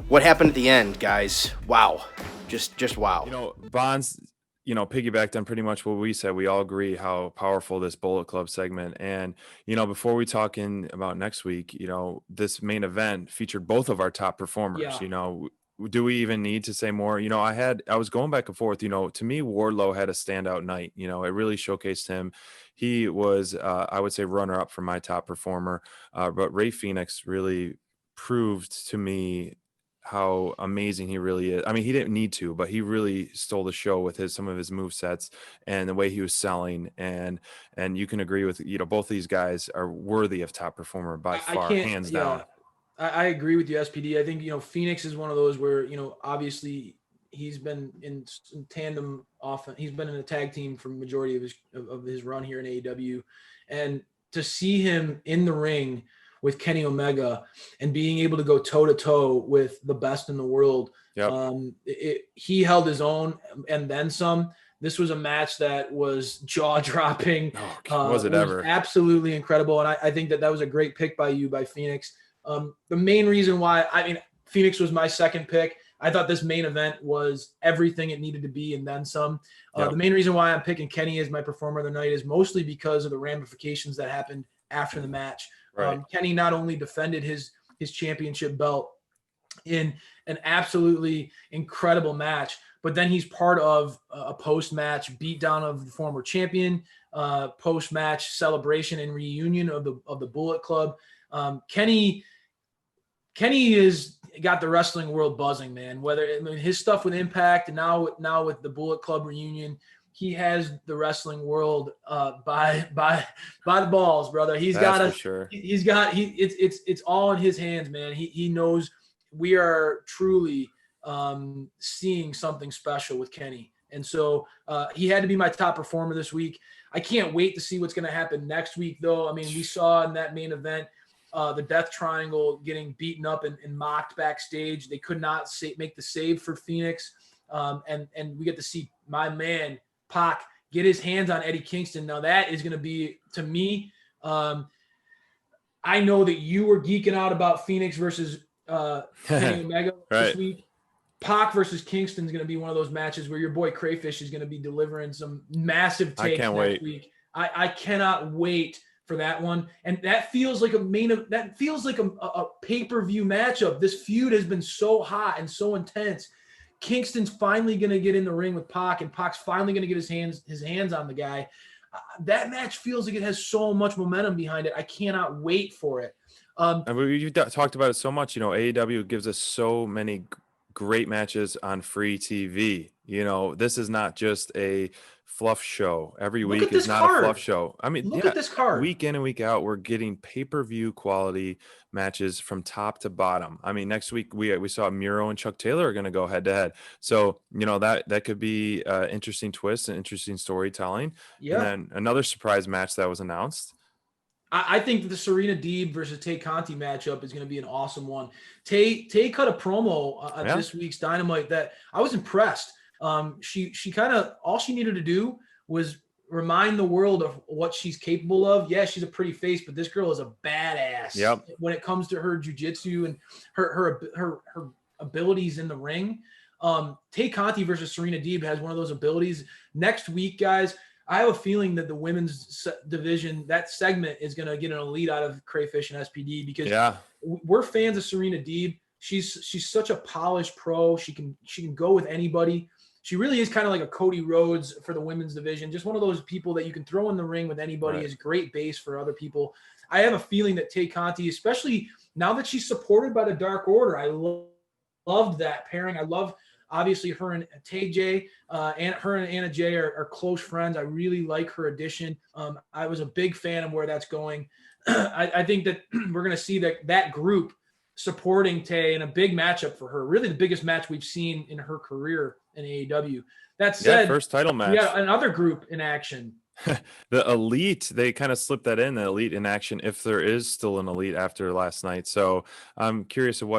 A: what happened at the end, guys? Wow. Just wow.
D: You know, Bonds, you know, piggybacked on pretty much what we said. We all agree how powerful this Bullet Club segment. And, you know, before we talk about next week, you know, this main event featured both of our top performers.
C: Yeah.
D: You know, do we even need to say more? You know, I was going back and forth. You know, to me, Wardlow had a standout night. You know, it really showcased him. He was, I would say, runner up for my top performer. But Rey Fenix really proved to me how amazing he really is. I mean, he didn't need to, but he really stole the show with some of his move sets and the way he was selling. And you can agree with, you know, both these guys are worthy of top performer by far, hands down.
C: I agree with you, SPD. I think, you know, Phoenix is one of those where, you know, obviously he's been in tandem often. He's been in a tag team for the majority of his run here in AEW. And to see him in the ring with Kenny Omega and being able to go toe-to-toe with the best in the world. Yep. He held his own and then some. This was a match that was jaw-dropping.
D: Was it ever?
C: Absolutely incredible, and I think that was a great pick by Phoenix. The main reason why, I mean, Phoenix was my second pick. I thought this main event was everything it needed to be and then some. The main reason why I'm picking Kenny as my performer of the night is mostly because of the ramifications that happened after the match. Right. Kenny not only defended his championship belt in an absolutely incredible match, but then he's part of a post-match beatdown of the former champion, post-match celebration and reunion of the Bullet Club. Kenny is got the wrestling world buzzing, man. Whether his stuff with Impact and now with the Bullet Club reunion, he has the wrestling world by the balls, brother. It's all in his hands, man. He knows we are truly seeing something special with Kenny. And so he had to be my top performer this week. I can't wait to see what's going to happen next week, though. I mean, we saw in that main event the Death Triangle getting beaten up and mocked backstage. They could not make the save for Phoenix. And we get to see my man, Pac, get his hands on Eddie Kingston. Now that is going to be, to me, I know that you were geeking out about Phoenix versus Kenny Omega this week. Pac versus Kingston is going to be one of those matches where your boy Crayfish is going to be delivering some massive takes next week. I cannot wait for that one. And that feels like a pay-per-view matchup. This feud has been so hot and so intense. Kingston's finally going to get in the ring with Pac, and Pac's finally going to get his hands on the guy. That match feels like it has so much momentum behind it. I cannot wait for it.
D: And we talked about it so much. AEW gives us so many great matches on free TV. This is not just a fluff show. Every week is not a fluff show. I mean,
C: look at this card.
D: Week in and week out, we're getting pay-per-view quality matches from top to bottom. I mean, next week we saw Miro and Chuck Taylor are going to go head to head. So, that could be an interesting twist and interesting storytelling. Yeah. And then another surprise match that was announced.
C: I think the Serena Deeb versus Tay Conti matchup is going to be an awesome one. Tay cut a promo at this week's Dynamite that I was impressed. She kind of, all she needed to do was remind the world of what she's capable of. Yeah, she's a pretty face, but this girl is a badass when it comes to her jiu-jitsu and her abilities in the ring. Tay Conti versus Serena Deeb has one of those abilities. Next week, guys, I have a feeling that the women's division, that segment, is going to get an elite out of Crayfish and SPD because we're fans of Serena Deeb. She's such a polished pro. She can go with anybody. She really is kind of like a Cody Rhodes for the women's division. Just one of those people that you can throw in the ring with anybody, is great base for other people. I have a feeling that Tay Conti, especially now that she's supported by the Dark Order, I loved that pairing. I love, obviously, her and Tay J, and her and Anna Jay are close friends. I really like her addition. I was a big fan of where that's going. I think that we're going to see that group supporting Tay in a big matchup for her. Really the biggest match we've seen in her career in AEW. That said,
D: first title match.
C: We got another group in action.
D: The Elite, they kind of slipped that in, the Elite in action, if there is still an Elite after last night. So I'm curious of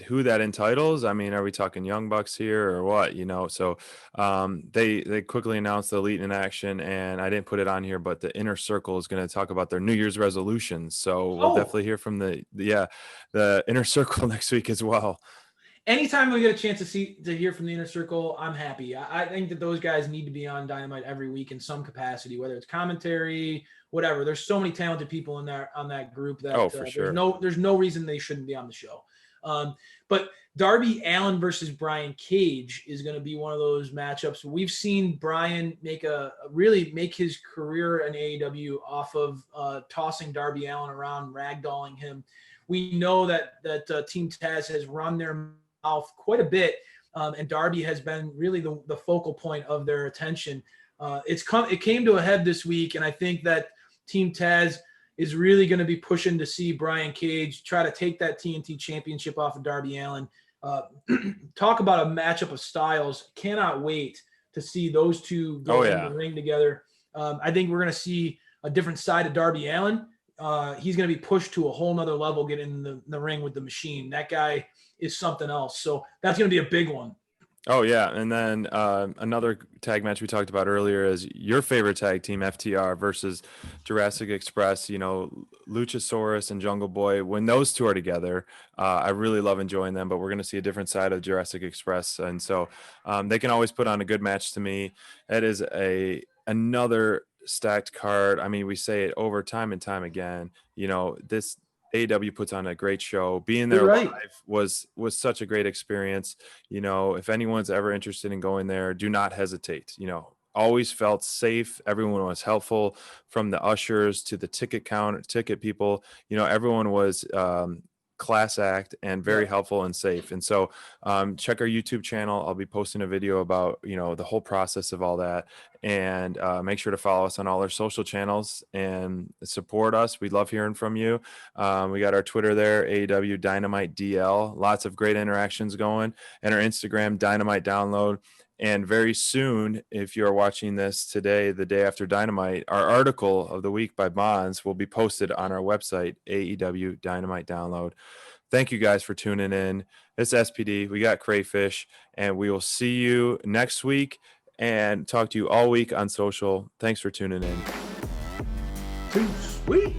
D: who that entitles. I mean, are we talking Young Bucks here or what? So they quickly announced the Elite in action, and I didn't put it on here, but the Inner Circle is going to talk about their New Year's resolutions. So we'll definitely hear from the Inner Circle next week as well.
C: Anytime we get a chance to hear from the Inner Circle, I'm happy. I think that those guys need to be on Dynamite every week in some capacity, whether it's commentary, whatever. There's so many talented people on that group that
D: for sure.
C: There's no reason they shouldn't be on the show. But Darby Allin versus Brian Cage is going to be one of those matchups. We've seen Brian really make his career in AEW off of tossing Darby Allin around, ragdolling him. We know that Team Taz has run their mouth quite a bit, and Darby has been really the focal point of their attention. It came to a head this week, and I think that Team Taz is really going to be pushing to see Brian Cage try to take that TNT championship off of Darby Allin. Talk about a matchup of styles. Cannot wait to see those two go in the ring together. I think we're going to see a different side of Darby Allin. He's going to be pushed to a whole nother level, getting in the ring with the Machine. That guy is something else. So that's going to be a big one.
D: Oh, yeah. And then another tag match we talked about earlier is your favorite tag team, FTR versus Jurassic Express. Luchasaurus and Jungle Boy. When those two are together, I really love enjoying them, but we're going to see a different side of Jurassic Express. And so they can always put on a good match to me. It is another stacked card. I mean, we say it over time and time again. This AEW puts on a great show. Being there live was such a great experience. If anyone's ever interested in going there, do not hesitate. Always felt safe. Everyone was helpful, from the ushers to the ticket people. Everyone was class act and very helpful and safe. And so check our YouTube channel. I'll be posting a video about the whole process of all that, and make sure to follow us on all our social channels and support us. We love hearing from you. We got our Twitter there, AEW Dynamite DL. Lots of great interactions going, and our Instagram, Dynamite Download. And very soon, if you're watching this today, the day after Dynamite, our article of the week by Bonds will be posted on our website, AEW Dynamite Download. Thank you guys for tuning in. It's SPD. We got Crayfish, and we will see you next week. and talk to you all week on social. Thanks for tuning in.
C: Too sweet.